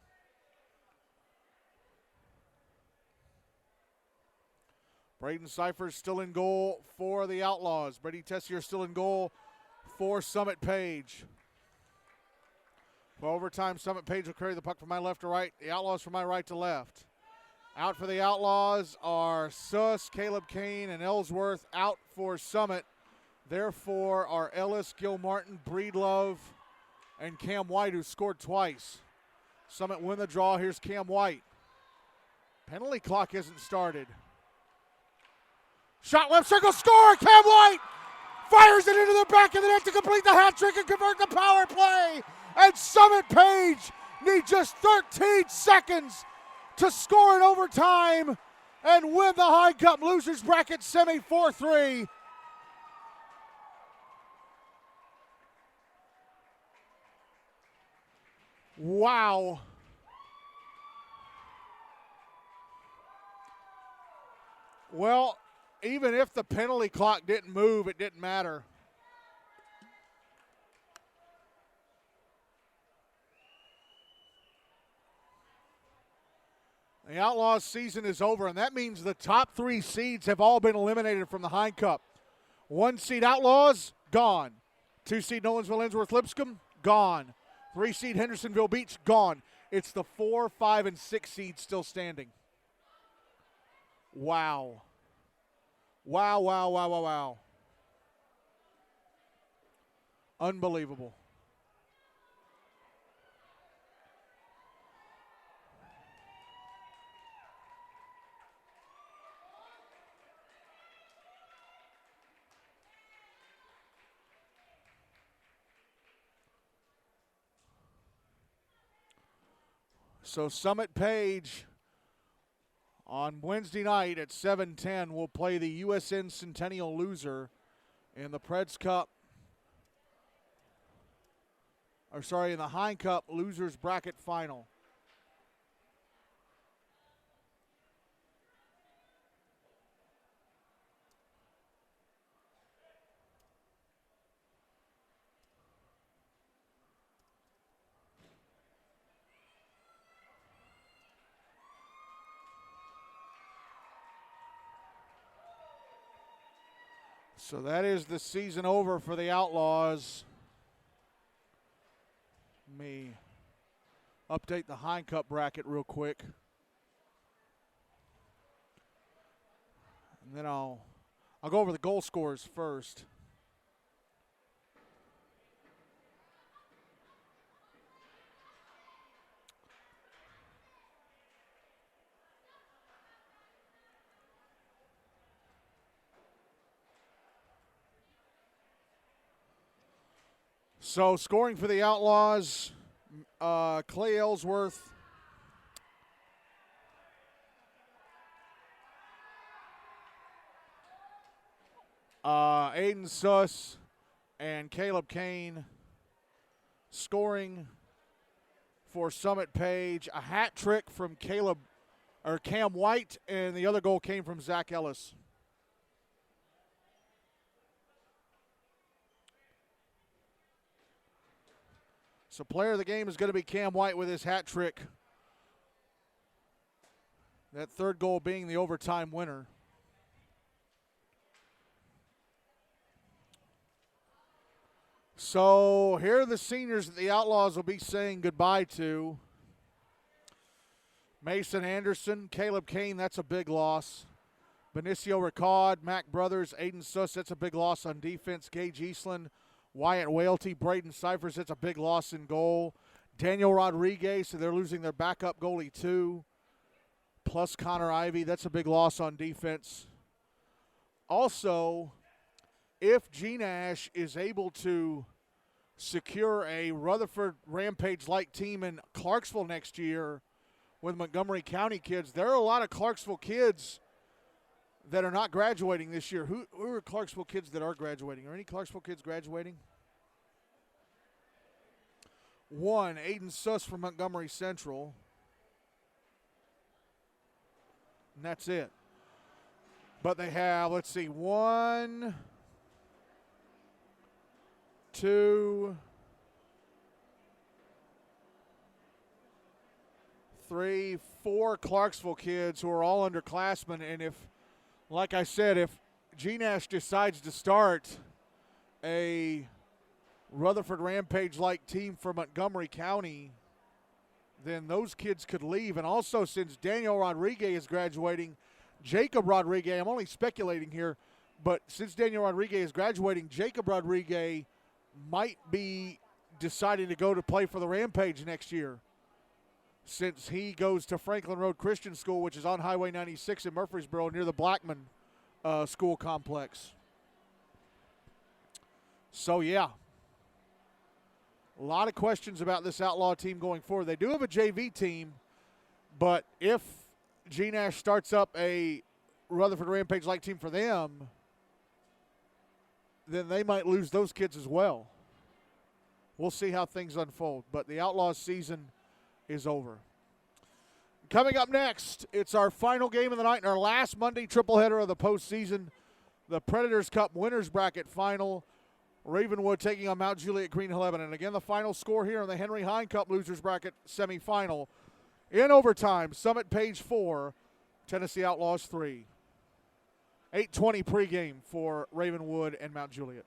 Braden Cyphers still in goal for the Outlaws. Brady Tessier still in goal for Summit Page. For overtime, Summit Page will carry the puck from my left to right. The Outlaws from my right to left. Out for the Outlaws are Suss, Caleb Kane, and Ellsworth. Out for Summit, therefore, are Ellis, Gilmartin, Breedlove, and Cam White, who scored twice. Summit win the draw. Here's Cam White. Penalty clock isn't started. Shot left circle, score! Cam White fires it into the back of the net to complete the hat trick and convert the power play. And Summit Page need just 13 seconds to score in overtime and win the Hine Cup losers bracket semi 4-3. Wow. Well, even if the penalty clock didn't move, it didn't matter. The Outlaws season is over, and that means the top 3 seeds have all been eliminated from the Hine Cup. 1 seed Outlaws, gone. 2 seed Nolensville Innsworth Lipscomb, gone. 3 seed Hendersonville Beach, gone. It's the 4, 5, and 6 seeds still standing. Wow. Wow, wow, wow, wow, wow. Unbelievable. So Summit Page on Wednesday night at 7:10 will play the USN Centennial loser in the Preds Cup, in the Hine Cup losers bracket final. So that is the season over for the Outlaws. Let me update the Hine Cup bracket real quick. And then I'll go over the goal scorers first. So scoring for the Outlaws, Clay Ellsworth, Aiden Suss, and Caleb Kane. Scoring for Summit Page, a hat trick from Cam White, and the other goal came from Zach Ellis. So player of the game is going to be Cam White with his hat trick. That third goal being the overtime winner. So here are the seniors that the Outlaws will be saying goodbye to. Mason Anderson, Caleb Kane, that's a big loss. Benicio Ricard, Mac Brothers, Aiden Suss, that's a big loss on defense. Gage Eastland, Wyatt Whaley, Braden Cyphers, that's a big loss in goal. Daniel Rodriguez, so they're losing their backup goalie too. Plus Connor Ivey, that's a big loss on defense. Also, if GNASH is able to secure a Rutherford Rampage-like team in Clarksville next year with Montgomery County kids, there are a lot of Clarksville kids that are not graduating this year. Who are Clarksville kids that are graduating? Are any Clarksville kids graduating? One, Aiden Suss from Montgomery Central. And that's it. But they have, let's see, 1, 2, 3, 4 Clarksville kids who are all underclassmen. And if, like I said, if GNASH decides to start a Rutherford Rampage-like team for Montgomery County, then those kids could leave. And also, since Daniel Rodriguez is graduating, Jacob Rodriguez, I'm only speculating here, but since Daniel Rodriguez is graduating, Jacob Rodriguez might be deciding to go to play for the Rampage next year, since he goes to Franklin Road Christian School, which is on Highway 96 in Murfreesboro near the Blackman school complex. So, yeah. A lot of questions about this Outlaw team going forward. They do have a JV team, but if GNASH starts up a Rutherford Rampage-like team for them, then they might lose those kids as well. We'll see how things unfold. But the Outlaws season is over. Coming up next, it's our final game of the night and our last Monday tripleheader of the postseason, the Predators Cup Winners Bracket Final. Ravenwood taking on Mount Juliet Green Hill Lebanon. And again, the final score here in the Henry Hine Cup Losers Bracket semifinal. In overtime, Summit Page 4, Tennessee Outlaws 3. 8:20 pregame for Ravenwood and Mount Juliet.